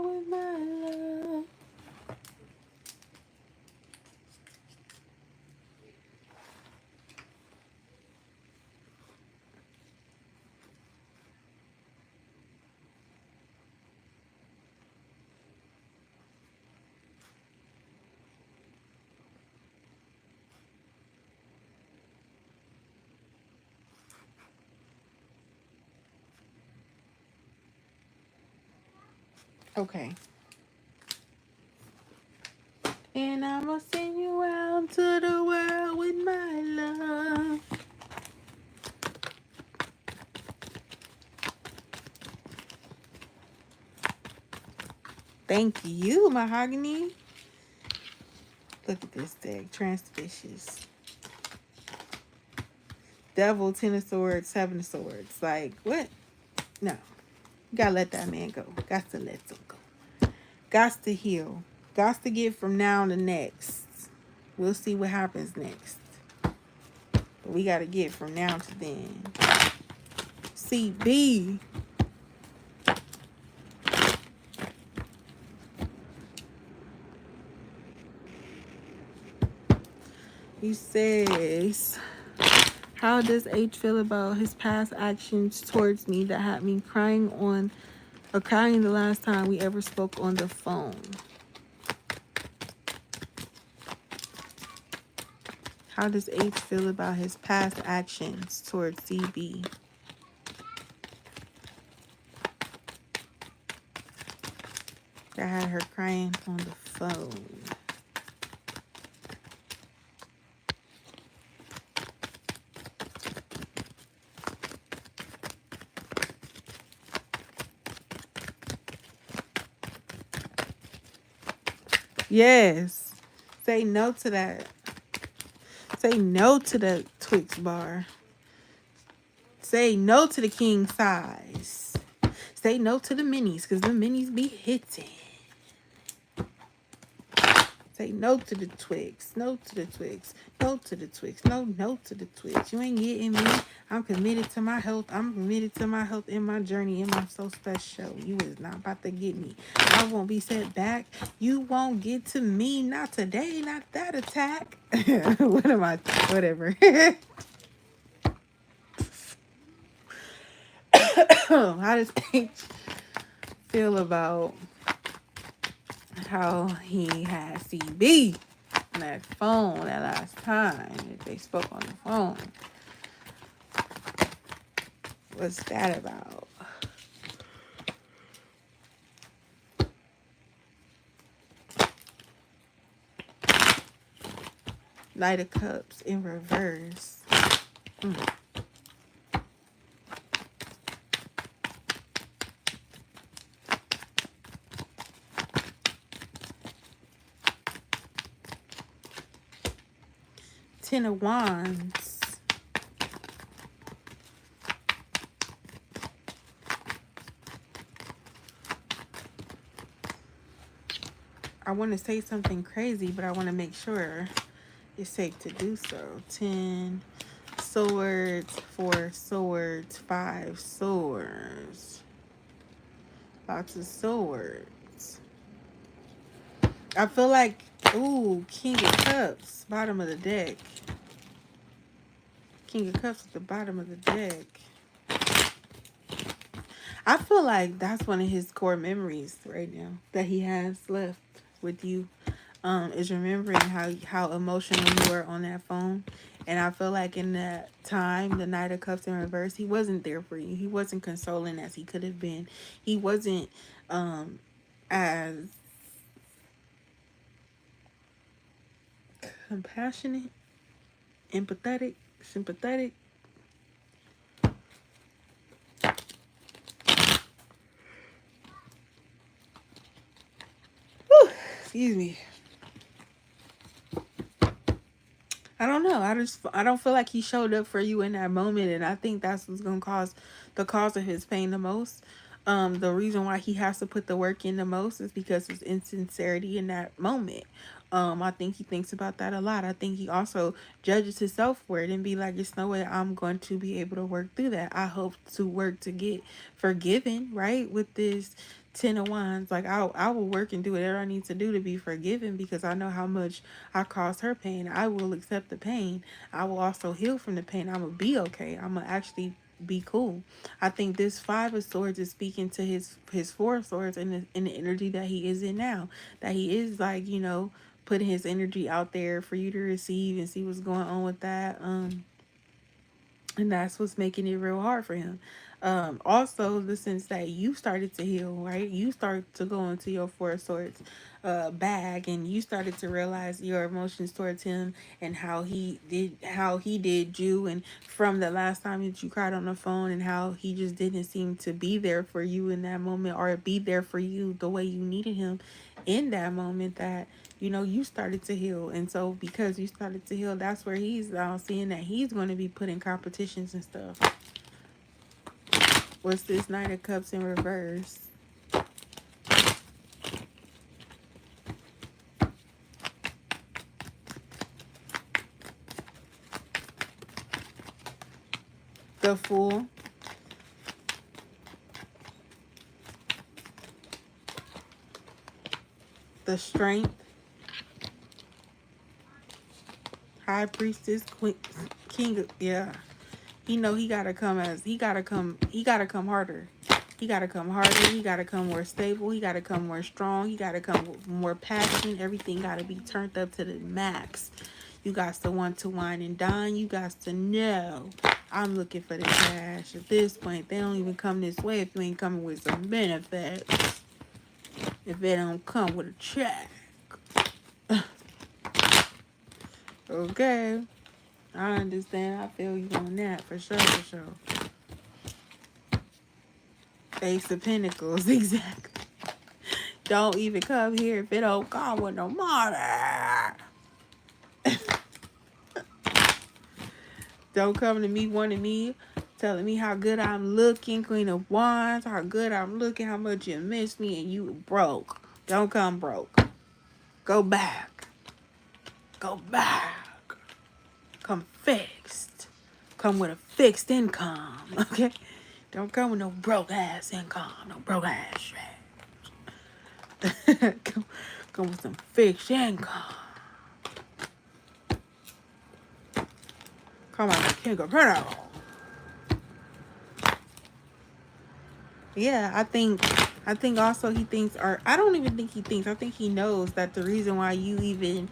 With my love. Okay. And I'ma send you out to the world with my love. Thank you, Mahogany. Look at this deck. Transpicious. Devil, 10 of swords, 7 of swords. Like, what? No. You gotta let that man go. Got to let him go. Got to heal. Got to get from now to next. We'll see what happens next. But we gotta get from now to then. CB. He says, how does H feel about his past actions towards me that had me crying the last time we ever spoke on the phone? How does H feel about his past actions towards CB? That had her crying on the phone. Yes. Say no to that. Say no to the Twix bar. Say no to the king size. Say no to the minis, because the minis be hitting. Say no to the Twix. No to the Twix. No to the Twix. No to the Twix. You ain't getting me. I'm committed to my health. I'm committed to my health in my journey. And I'm so special. You is not about to get me. I won't be set back. You won't get to me. Not today. Not that attack. What am I? Whatever. How does H feel about how he had CB on that phone that last time that they spoke on the phone? What's that about? Knight of Cups in reverse. 10 of Wands. I want to say something crazy, but I want to make sure it's safe to do so. 10 swords, 4 swords, 5 swords. Lots of swords. I feel like, ooh, King of Cups, bottom of the deck. King of Cups at the bottom of the deck. I feel like that's one of his core memories right now that he has left with you. Is remembering how emotional you were on that phone. And I feel like in that time, the Knight of Cups in reverse, he wasn't there for you. He wasn't consoling as he could have been. He wasn't as compassionate, empathetic, sympathetic. Whew, excuse me. I don't know. I don't feel like he showed up for you in that moment, and I think that's what's gonna cause the cause of his pain the most. The reason why he has to put the work in the most is because his insincerity in that moment. I think he thinks about that a lot. I think he also judges his self-worth and be like, "There's no way I'm going to be able to work through that. I hope to work to get forgiven, right? With this 10 of Wands, like I will work and do whatever I need to do to be forgiven because I know how much I caused her pain. I will accept the pain. I will also heal from the pain. I'm gonna be okay. I'm gonna actually be cool." I think this 5 of Swords is speaking to his 4 of Swords and the energy that he is in now. That he is like, you know, putting his energy out there for you to receive and see what's going on with that. And that's what's making it real hard for him. Also, the sense that you started to heal, right? You started to go into your 4 of Swords bag, and you started to realize your emotions towards him and how he did you, and from the last time that you cried on the phone, and how he just didn't seem to be there for you in that moment, or be there for you the way you needed him in that moment, that you know, you started to heal. And so because you started to heal, that's where he's now seeing that he's going to be put in competitions and stuff. What's this Knight of Cups in reverse? The Fool. The Strength. High Priestess. Queen, King of, yeah. He know he gotta come harder. He gotta come harder. He gotta come more stable. He gotta come more strong. He gotta come with more passion. Everything gotta be turned up to the max. You got to want to wine and dine. You got to know I'm looking for the cash. At this point, they don't even come this way if you ain't coming with some benefits. If they don't come with a check. Okay. I understand. I feel you on that for sure, for sure. Ace of Pentacles, exactly. Don't even come here if it don't come with no money. Don't come to me wanting me, telling me how good I'm looking, Queen of Wands, how good I'm looking, how much you miss me, and you broke. Don't come broke. Go back. Go back. Come fixed. Come with a fixed income, okay? Don't come with no broke ass income, no broke ass shit. come with some fixed income. Come on, King of Pentacles. Yeah, I think also he thinks, or I don't even think he thinks, I think he knows that the reason why you even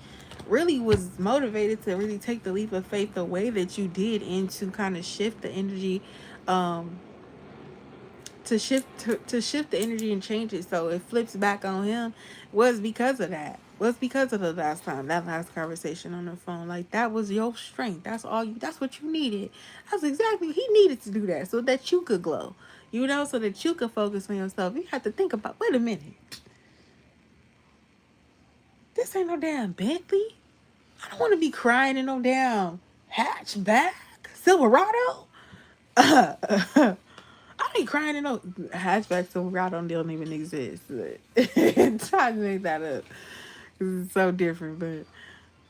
really was motivated to really take the leap of faith the way that you did, and to kind of shift the energy, um to shift the energy and change it so it flips back on him, was because of that. Was because of the last time, that last conversation on the phone. Like, that was your strength. That's all you, that's what you needed. That's exactly, he needed to do that so that you could glow. You know, so that you could focus on yourself. You have to think about, wait a minute, this ain't no damn Bentley. I don't want to be crying in no damn hatchback Silverado. I ain't crying in no hatchback Silverado. Don't even exist. But try to make that up. 'Cause it's so different. But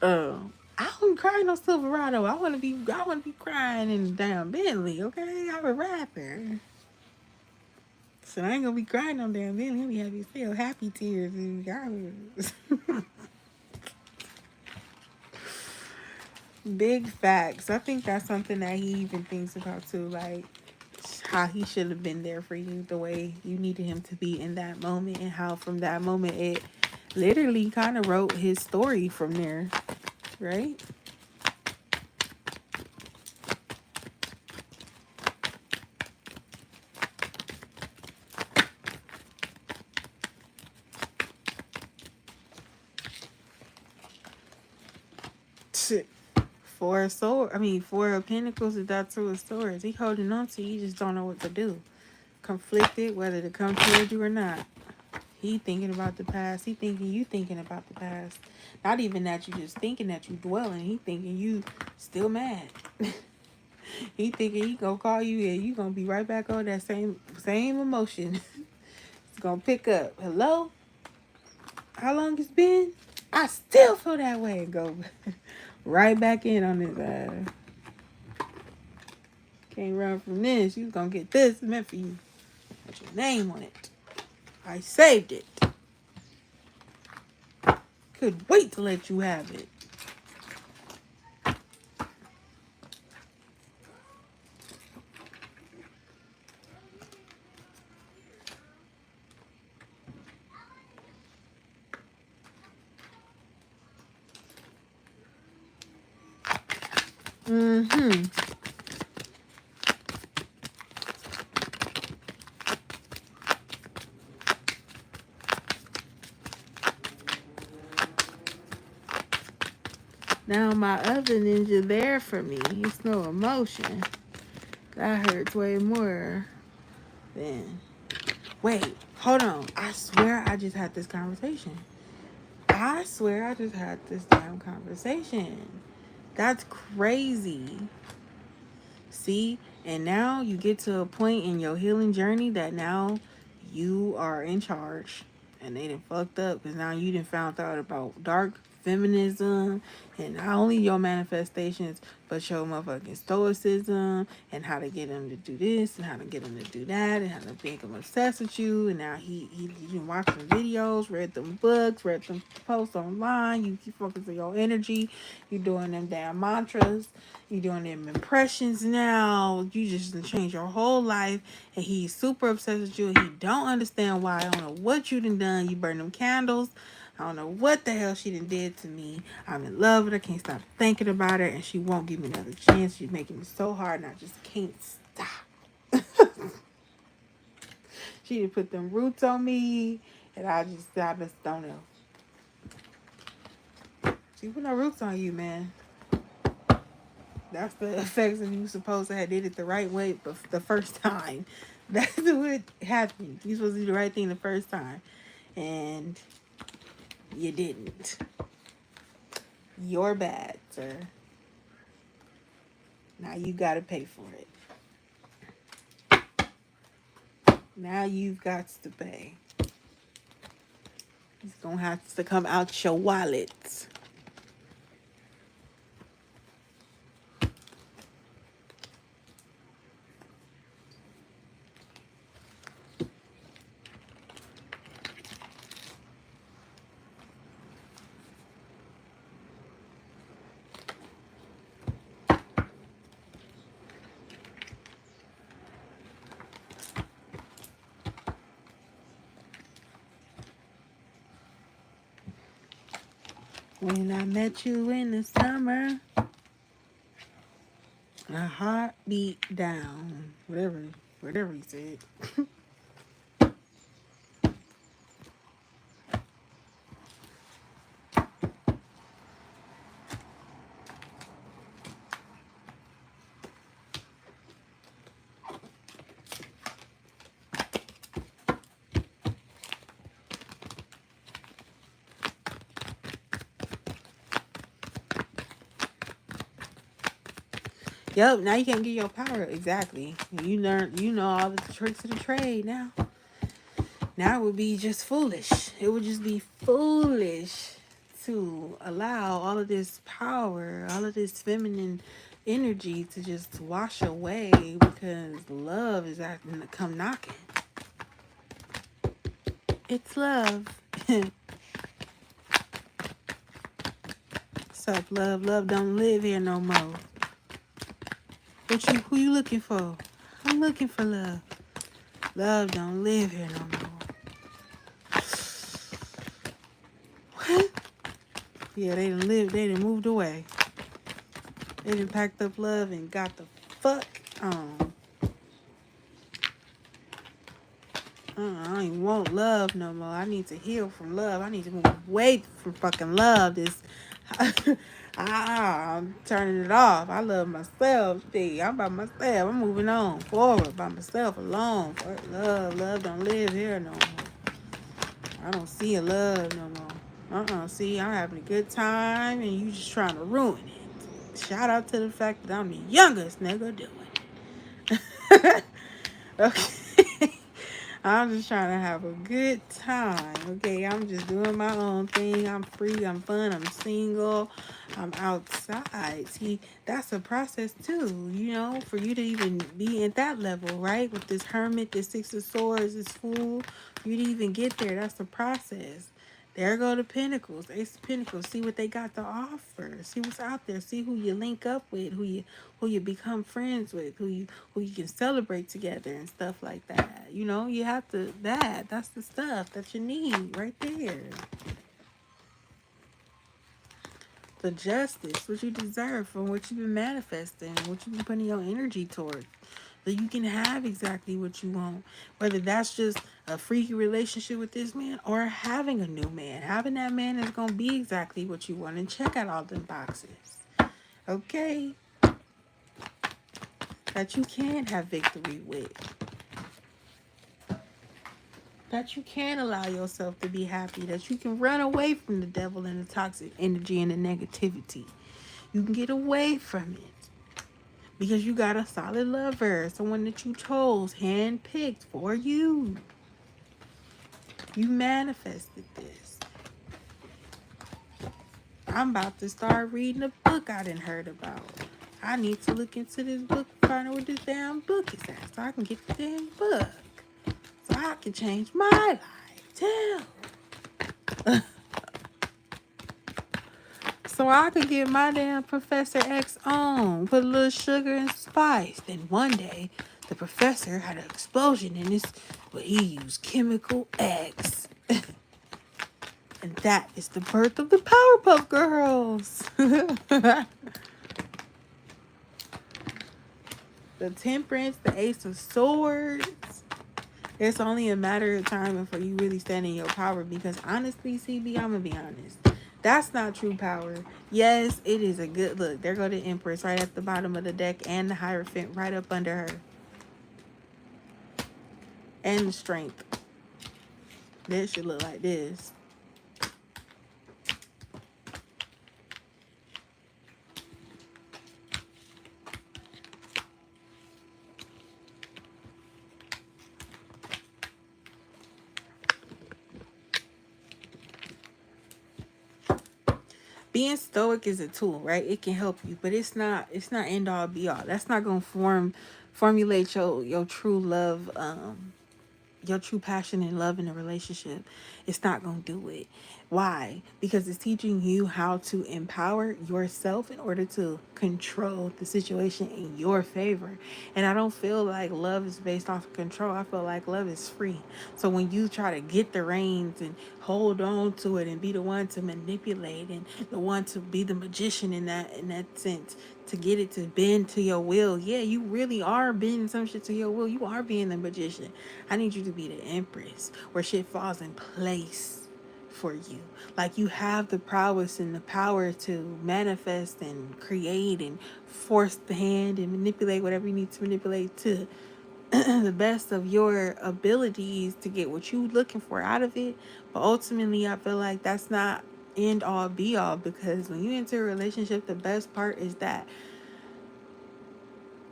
I don't cry in no Silverado. I wanna be crying in damn Bentley. Okay, I'm a rapper. So I ain't gonna be crying on damn Bentley. I'm gonna be happy to feel happy tears. Big facts. I think that's something that he even thinks about too. Like, how he should have been there for you the way you needed him to be in that moment, and how from that moment it literally kind of wrote his story from there, right? Shit. Four of sword, I mean, Four of Pentacles is that Two of Swords. He holding on to you, you just don't know what to do. Conflicted whether to come towards you or not. He thinking about the past. He thinking you thinking about the past. Not even that you just thinking that you dwelling. He thinking you still mad. He thinking he gonna call you and you gonna be right back on that same emotion. It's gonna pick up. Hello? How long it's been? I still feel that way. And go right back in on his ass. Can't run from this. You gonna get this meant for you. Put your name on it. I saved it. Could wait to let you have it. Mm-hmm. Now my other ninja there for me. It's no emotion. That hurts way more than... Wait, hold on. I swear I just had this conversation. I swear I just had this damn conversation. That's crazy. See? And now you get to a point in your healing journey that now you are in charge. And they done fucked up because now you done found out about dark feminism, and not only your manifestations, but your motherfucking stoicism, and how to get them to do this, and how to get them to do that, and how to make them obsessed with you. And now he been watching videos, read them books, read them posts online. You keep focusing your energy. You doing them damn mantras. You doing them impressions now. You just change your whole life, and he's super obsessed with you, and he don't understand why. I don't know what you done. You burn them candles. I don't know what the hell she done did to me. I'm in love with her. Can't stop thinking about her, and she won't give me another chance. She's making me so hard, and I just can't stop. She done put them roots on me, and I just don't know. She put no roots on you, man. That's the effects of you supposed to have did it the right way, but the first time. That's what happened. You supposed to do the right thing the first time, and you didn't. You're bad, sir. Now you gotta pay for it. Now you've got to pay. It's gonna have to come out your wallet. When I met you in the summer, a heartbeat down. Whatever he said. Yup, now you can't get your power exactly. You know all the tricks of the trade now. Now it would be just foolish. It would just be foolish to allow all of this power, all of this feminine energy to just wash away because love is acting to come knocking. It's love. What's up, love? Love don't live here no more. Who you looking for? I'm looking for love. Love don't live here no more. What? Yeah, they done moved away. They done packed up love and got the fuck on. I don't even want love no more. I need to heal from love. I need to move away from fucking love. I'm turning it off. I love myself. See, I'm by myself. I'm moving on forward by myself alone. Fuck love don't live here no more. I don't see a love no more. See, I'm having a good time and you just trying to ruin it. Shout out to the fact that I'm the youngest nigga doing it. Okay. I'm just trying to have a good time. Okay, I'm just doing my own thing. I'm free, I'm fun, I'm single, I'm outside. See, that's a process too, you know, for you to even be at that level, right? With this hermit, this six of swords, this fool, for you to even get there, that's the process. There go the Pentacles, Ace of Pentacles. See what they got to offer. See what's out there. See who you link up with, who you become friends with, who you can celebrate together and stuff like that. You know, you have to that's the stuff that you need right there. The justice, what you deserve from what you've been manifesting, what you've been putting your energy toward. So you can have exactly what you want. Whether that's just a freaky relationship with this man or having a new man. Having that man is going to be exactly what you want. And check out all them boxes. Okay? That you can have victory with. That you can allow yourself to be happy. That you can run away from the devil and the toxic energy and the negativity. You can get away from it. Because you got a solid lover. Someone that you chose, handpicked for you. You manifested this. I'm about to start reading a book I didn't heard about. I need to look into this book, find out what this damn book is at, so I can get the damn book. So I can change my life too. So I could get my damn Professor X on, put a little sugar and spice. Then one day, the professor had an explosion in his, but he used chemical X. And that is the birth of the Powerpuff Girls. The Temperance, the Ace of Swords. It's only a matter of time before you really stand in your power. Because honestly, CB, I'm going to be honest. That's not true power. Yes, it is a good look. There go the Empress right at the bottom of the deck. And the Hierophant right up under her. And the Strength. This should look like this. Being stoic is a tool, right? It can help you, but it's not end all be all. That's not gonna formulate your true love, your true passion and love in a relationship, it's not going to do it. Why? Because it's teaching you how to empower yourself in order to control the situation in your favor. And I don't feel like love is based off of control. I feel like love is free. So when you try to get the reins and hold on to it and be the one to manipulate and the one to be the magician in that sense, to get it to bend to your will. Yeah, you really are bending some shit to your will. You are being the magician. I need you to be the empress where shit falls in place for you. Like you have the prowess and the power to manifest and create and force the hand and manipulate whatever you need to manipulate to the best of your abilities to get what you looking for out of it. But ultimately, I feel like that's not end all be all, because when you enter a relationship, the best part is that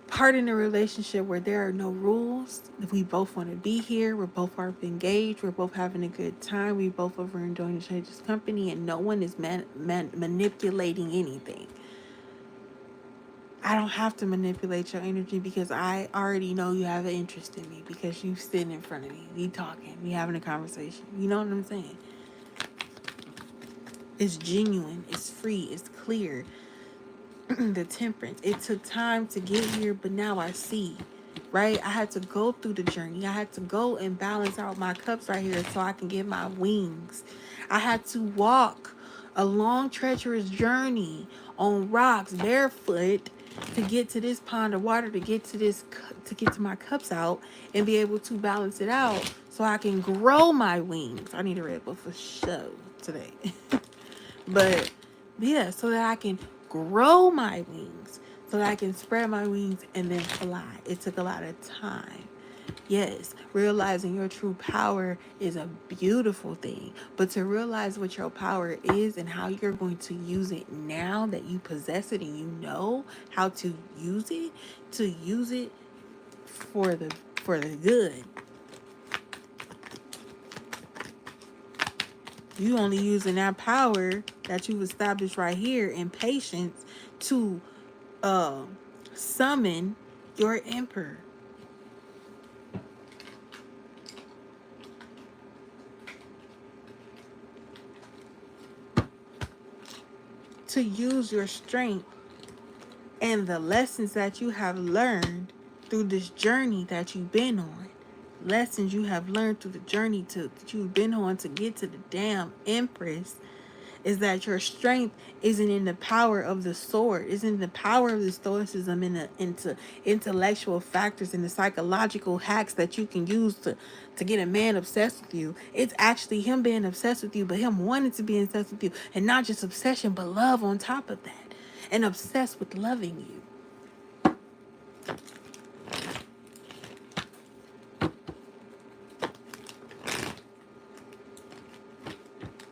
part in a relationship where there are no rules. If we both want to be here, we're both are engaged, we're both having a good time, we both are enjoying each other's company, and no one is manipulating anything. I don't have to manipulate your energy because I already know you have an interest in me because you sitting in front of me, we talking, we having a conversation. You know what I'm saying? It's genuine, it's free, it's clear. The temperance. It took time to get here, but now I see. Right? I had to go through the journey. I had to go and balance out my cups right here so I can get my wings. I had to walk a long, treacherous journey on rocks barefoot to get to this pond of water, to get to to get to my cups out and be able to balance it out so I can grow my wings. I need a Red Bull for show today. But yeah, so that I can grow my wings, so that I can spread my wings and then fly. It took a lot of time. Yes, realizing your true power is a beautiful thing. But to realize what your power is and how you're going to use it now that you possess it and you know how to use it for the good. You only using that power that you've established right here in patience to uh, summon your emperor. To use your strength and the lessons that you have learned through this journey that you've been on. Lessons you have learned through the journey that you've been on to get to the damn empress, is that your strength isn't in the power of the sword, isn't in the power of the stoicism, into intellectual factors and the psychological hacks that you can use to get a man obsessed with you. It's actually him being obsessed with you, but him wanting to be obsessed with you, and not just obsession, but love on top of that, and obsessed with loving you.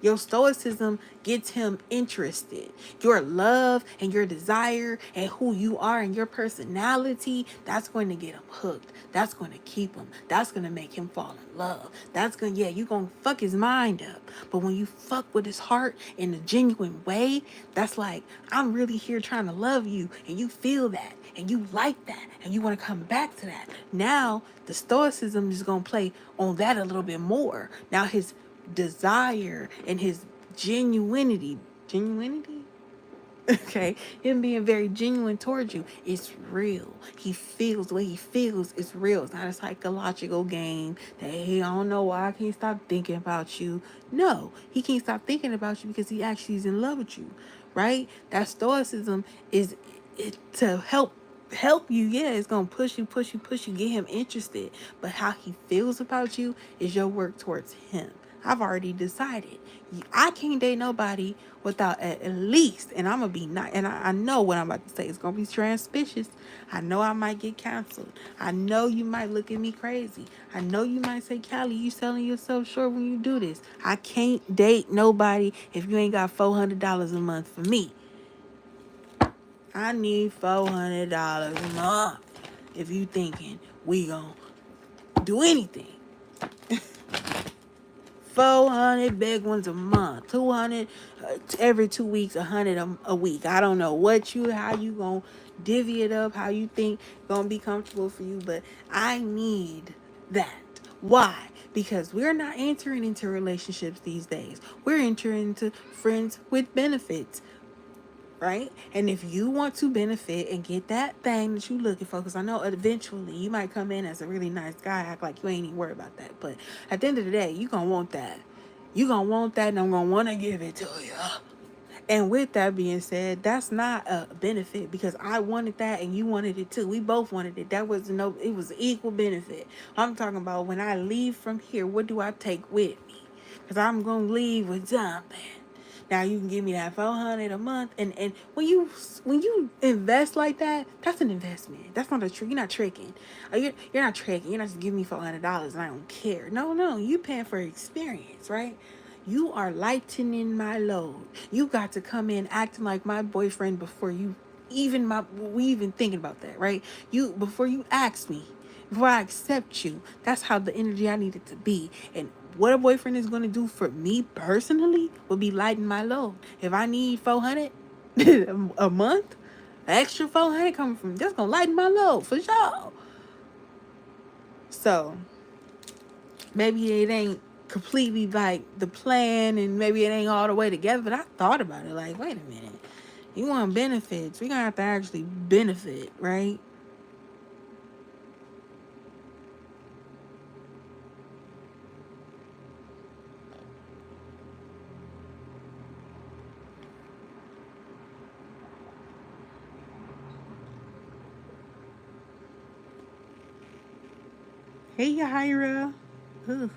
Your stoicism gets him interested. Your love and your desire and who you are and your personality, that's going to get him hooked. That's going to keep him. That's going to make him fall in love. That's going to, yeah, you're going to fuck his mind up. But when you fuck with his heart in a genuine way, that's like, I'm really here trying to love you. And you feel that. And you like that. And you want to come back to that. Now, the stoicism is going to play on that a little bit more. Now, his desire and his genuinity, okay, him being very genuine towards you, it's real. He feels the way he feels, it's real. It's not a psychological game that, hey, I don't know why I can't stop thinking about you. No, he can't stop thinking about you because he actually is in love with you, right? That stoicism is to help you. Yeah, it's gonna push you, get him interested. But how he feels about you is your work towards him. I've already decided I can't date nobody without at least, and I'm gonna be nice, and I know what I'm about to say is gonna be transpicious. I know I might get canceled. I know you might look at me crazy. I know you might say, Callie, you selling yourself short when you do this. I can't date nobody if you ain't got $400 a month for me. I need $400 a month if you thinking we gonna do anything. 400 big ones a month, 200 every 2 weeks, 100 a week. I don't know how you gonna divvy it up, how you think gonna be comfortable for you, but I need that. Why? because we're not entering into relationships these days. We're entering into friends with benefits, right? And if you want to benefit and get that thing that you looking for, because I know eventually you might come in as a really nice guy, act like you ain't even worried about that. But at the end of the day, you gonna want that. You gonna want that, and I'm gonna want to give it to you. And with that being said, that's not a benefit because I wanted that and you wanted it too. We both wanted it. That was no, it was equal benefit. I'm talking about when I leave from here, what do I take with me? Because I'm going to leave with something. Now you can give me that $400 a month, and when you invest like that, that's an investment. That's not a trick. You're not tricking. You're not tricking. You're not just giving me $400 and I don't care. No, you paying for experience, right? You are lightening my load. You got to come in acting like my boyfriend before you we even thinking about that, right? You before you ask me, before I accept you. That's how the energy I need it to be. And what a boyfriend is going to do for me personally will be lighten my load. If I need 400 a month, extra 400 coming from that's gonna lighten my load for sure. So maybe it ain't completely like the plan and maybe it ain't all the way together, but I thought about it like, wait a minute. You want benefits. We're gonna have to actually benefit, right? Hey Yahaira. Ugh.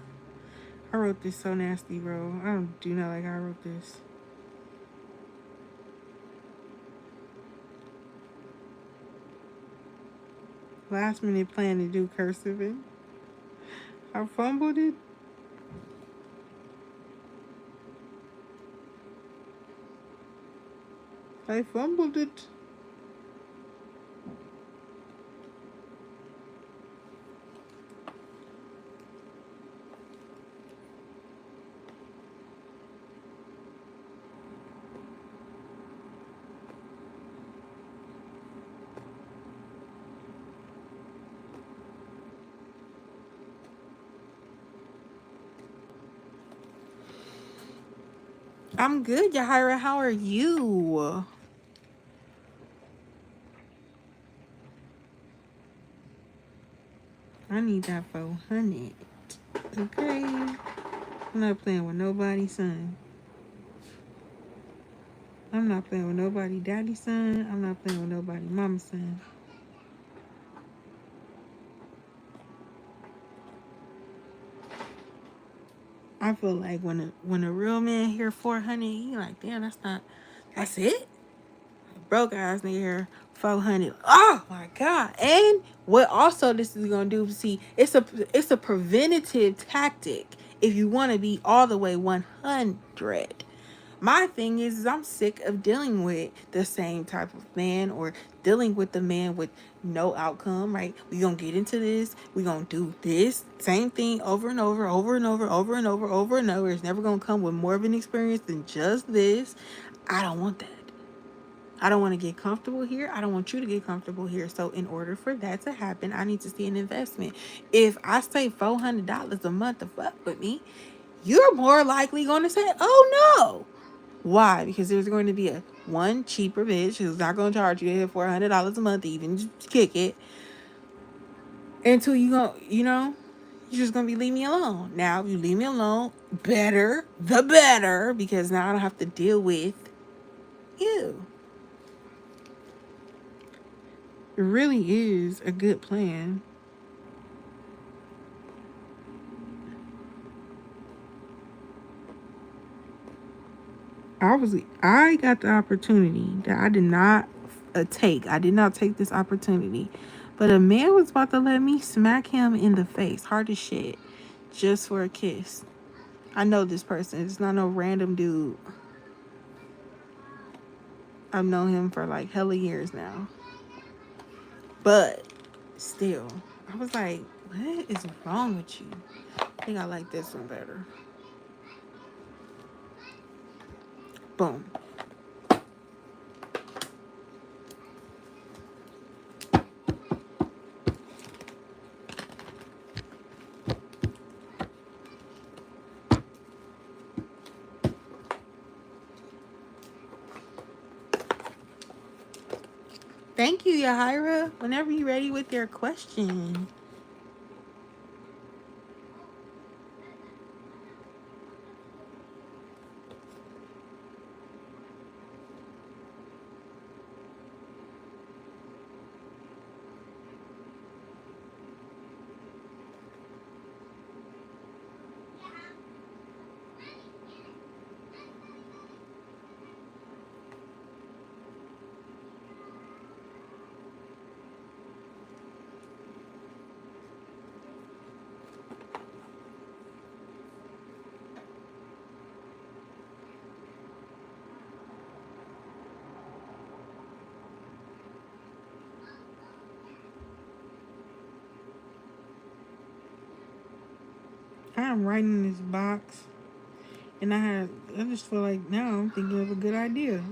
I wrote this so nasty, bro. I don't do not like how I wrote this. Last minute plan to do cursive and I fumbled it. I fumbled it. I'm good, Yahaira. How are you? I need that 400. Okay. I'm not playing with nobody, son. I'm not playing with nobody, daddy, son. I'm not playing with nobody, mama, son. I feel like when a real man hear 400, he like, damn, that's it. Broke ass nigga here 400. Oh my god! And what also this is gonna do? See, it's a preventative tactic if you want to be all the way 100. My thing is I'm sick of dealing with the same type of man or dealing with the man with no outcome, right? We gonna get into this. We gonna do this same thing over and over, over and over, over and over, over and over. It's never gonna come with more of an experience than just this. I don't want that. I don't want to get comfortable here. I don't want you to get comfortable here. So in order for that to happen, I need to see an investment. If I say $400 a month to fuck with me, you're more likely going to say, oh no. Why? Because there's going to be a one cheaper bitch who's not going to charge you $400 a month to even just kick it. Until you're just going to be leaving me alone. Now, if you leave me alone, the better, because now I don't have to deal with you. It really is a good plan. I got the opportunity that I did not take. I did not take this opportunity. But a man was about to let me smack him in the face, hard as shit, just for a kiss. I know this person. It's not no random dude. I've known him for like hella years now. But still, I was like, what is wrong with you? I think I like this one better. Boom. Thank you, Yahira. Whenever you're ready with your question. I'm writing this box, and I just feel like now I'm thinking of a good idea.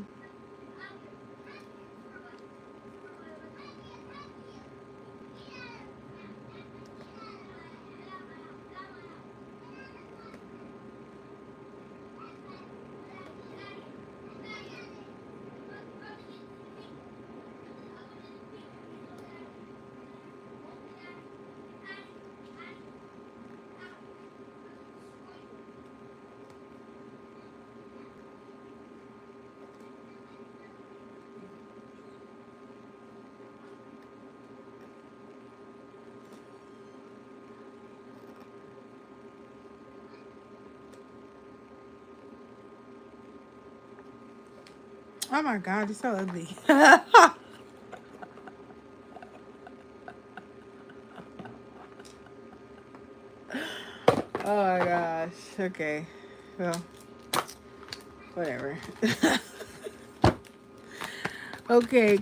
Oh my God, it's so ugly. Oh my gosh. Okay. Well, whatever. Okay.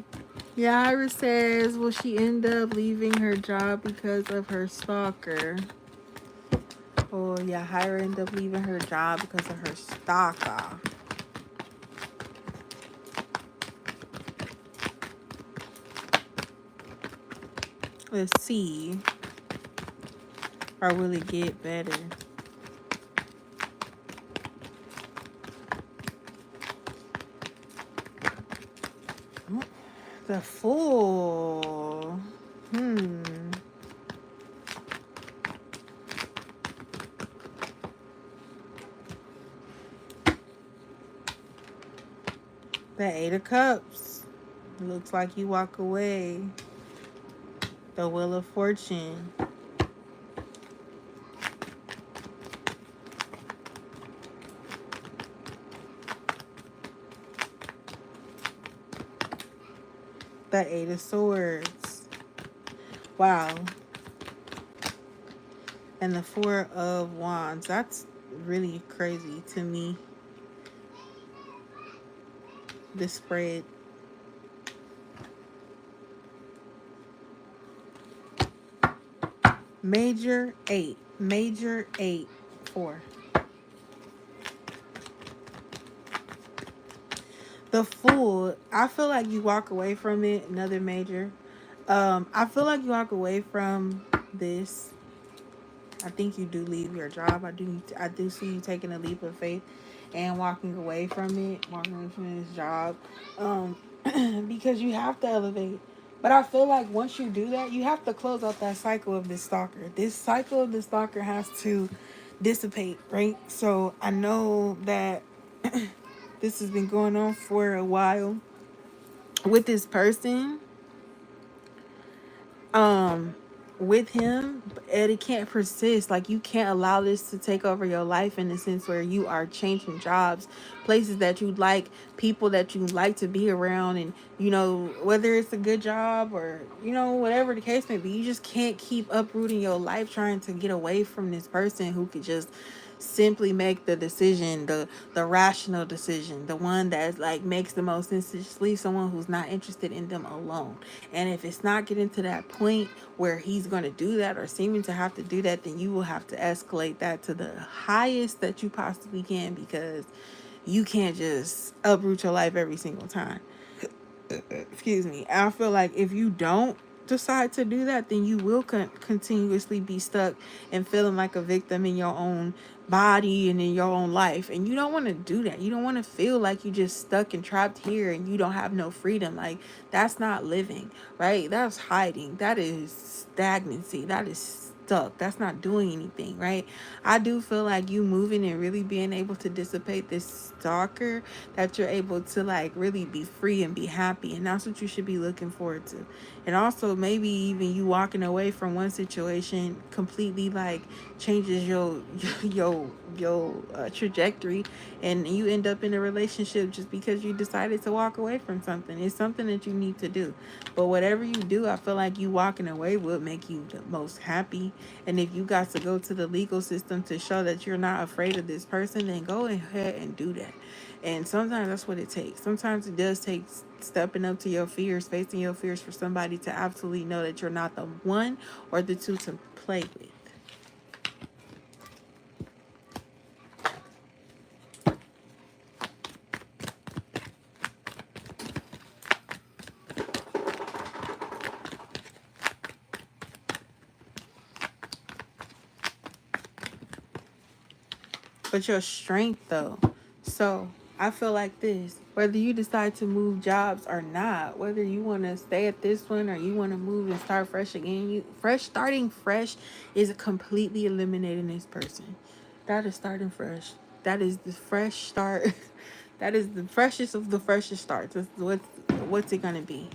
Yaira says, will she end up leaving her job because of her stalker? Or Yaira end up leaving her job because of her stalker? Let's see. Or will it get better? The Fool. The Eight of Cups. Looks like you walk away. The Wheel of Fortune. The Eight of Swords. Wow. And the Four of Wands. That's really crazy to me. The spread. Major 8. Major 8. 4. The Fool. I feel like you walk away from it. Another major. I feel like you walk away from this. I think you do leave your job. I do see you taking a leap of faith and walking away from it, walking away from this job, because you have to elevate. But I feel like once you do that, you have to close out that cycle of this stalker. This cycle of the stalker has to dissipate, right? So I know that this has been going on for a while with this person. um with him, and it can't persist. Like, you can't allow this to take over your life in the sense where you are changing jobs, places that you like, people that you like to be around, and whether it's a good job or whatever the case may be, you just can't keep uprooting your life trying to get away from this person who could just simply make the decision, the rational decision, the one that like makes the most sense, to just leave someone who's not interested in them alone. And if it's not getting to that point where he's going to do that or seeming to have to do that, then you will have to escalate that to the highest that you possibly can, because you can't just uproot your life every single time. Excuse me. I feel like if you don't decide to do that, then you will continuously be stuck and feeling like a victim in your own body and in your own life. And you don't want to do that. You don't want to feel like you just stuck and trapped here and you don't have no freedom. Like, that's not living, right? That's hiding. That is stagnancy. That is stuck. That's not doing anything, right? I do feel like you moving and really being able to dissipate this stalker, that you're able to like really be free and be happy, and that's what you should be looking forward to. And also maybe even you walking away from one situation completely like changes your trajectory, and you end up in a relationship just because you decided to walk away from something. It's something that you need to do. But whatever you do, I feel like you walking away would make you the most happy. And if you got to go to the legal system to show that you're not afraid of this person, then go ahead and do that. And sometimes that's what it takes. Sometimes it does take stepping up to your fears, facing your fears, for somebody to absolutely know that you're not the one or the two to play with. But your strength, though. So I feel like this: whether you decide to move jobs or not, whether you want to stay at this one or you want to move and start fresh again, starting fresh is completely eliminating this person. That is starting fresh. That is the fresh start. That is the freshest of the freshest starts. What's it gonna be?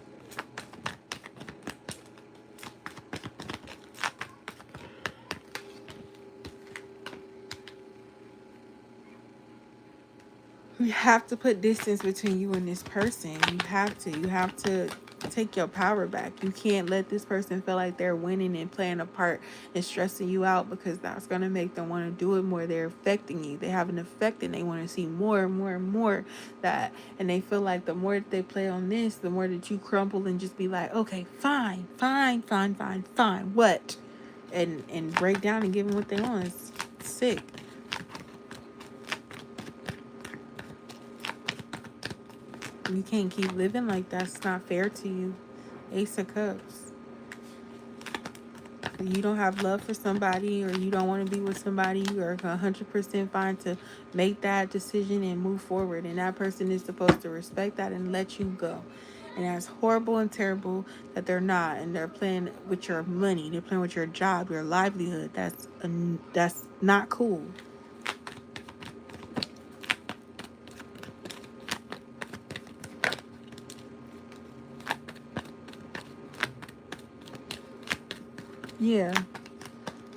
You have to put distance between you and this person. You have to. You have to take your power back. You can't let this person feel like they're winning and playing a part and stressing you out, because that's going to make them want to do it more. They're affecting you. They have an effect and they want to see more and more and more that. And they feel like the more that they play on this, the more that you crumble and just be like, okay, fine, fine, fine, fine, fine. What? And break down and give them what they want. It's sick. You can't keep living like that. It's not fair to you. Ace of Cups. You don't have love for somebody, or you don't want to be with somebody, you are 100% fine to make that decision and move forward. And that person is supposed to respect that and let you go. And that's horrible and terrible that they're not. And they're playing with your money. They're playing with your job, your livelihood. That's not cool. Yeah.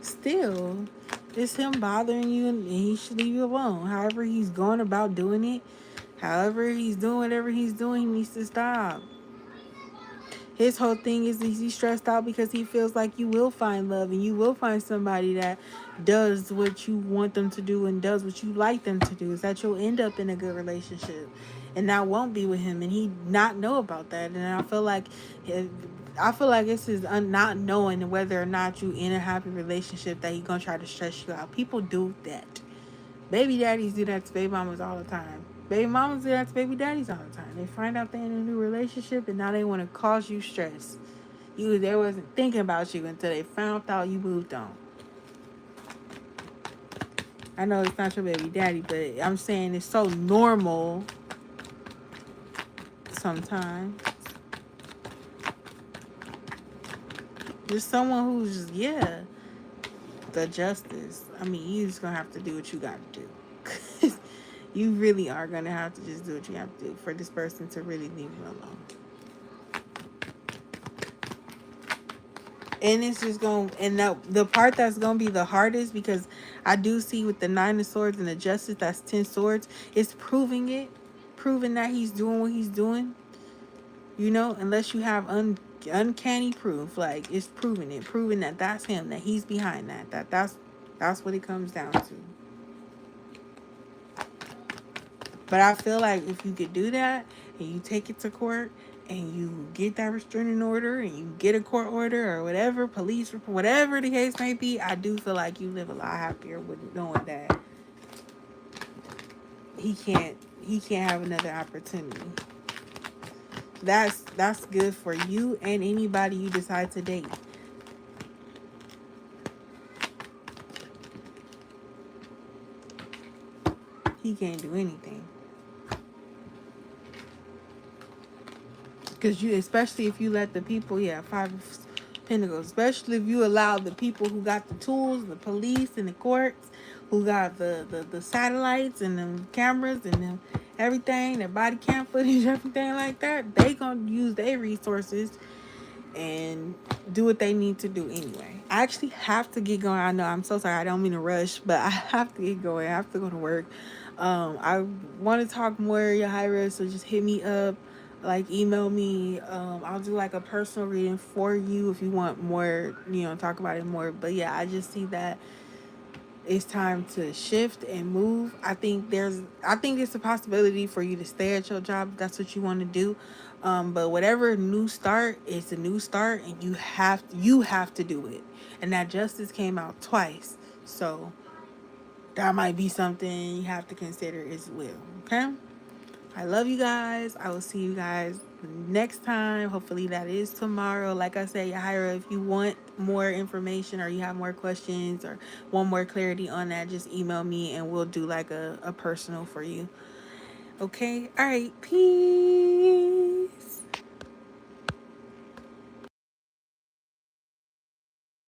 Still, it's him bothering you, and he should leave you alone. However he's going about doing it, however he's doing whatever he's doing, he needs to stop. His whole thing is he's stressed out because he feels like you will find love and you will find somebody that does what you want them to do and does what you like them to do. Is that you'll end up in a good relationship, and that won't be with him, and he not know about that. And I feel like this is not knowing whether or not you in a happy relationship that he gonna try to stress you out. People do that. Baby daddies do that to baby mamas all the time. Baby mamas do that to baby daddies all the time. They find out they're in a new relationship and now they want to cause you stress. They wasn't thinking about you until they found out you moved on. I know it's not your baby daddy, but I'm saying it's so normal sometimes. Just someone who's just, yeah, the justice. I mean, you just gonna have to do what you gotta do. You really are gonna have to just do what you have to do for this person to really leave you alone. And it's just going, and the part that's going to be the hardest, because I do see with the 9 of Swords and the Justice, that's 10 Swords, it's proving that he's doing what he's doing, unless you have uncanny proof. Like, it's proving that that's him, that he's behind that's what it comes down to. But I feel like if you could do that and you take it to court and you get that restraining order and you get a court order or whatever, police report, whatever the case may be, I do feel like you live a lot happier with knowing that he can't have another opportunity. That's good for you and anybody you decide to date. He can't do anything. Because you, especially if you let the people, yeah, five of pentacles, especially if you allow the people who got the tools, the police and the courts, who got the satellites and the cameras and them everything, their body cam footage, everything like that, they gonna use their resources and do what they need to do anyway. I actually have to get going. I know, I'm so sorry. I don't mean to rush, but I have to get going. I have to go to work. I want to talk more, Yahira, so just hit me up, like email me. I'll do like a personal reading for you if you want more, talk about it more. But yeah, I just see that it's time to shift and move. I think it's a possibility for you to stay at your job if that's what you want to do. But whatever new start, it's a new start and you have to do it. And that justice came out twice. So that might be something you have to consider as well. Okay? I love you guys. I will see you guys next time. Hopefully that is tomorrow. Like I said, Yahira, if you want more information or you have more questions or want more clarity on that, just email me and we'll do like a personal for you. Okay? All right. Peace.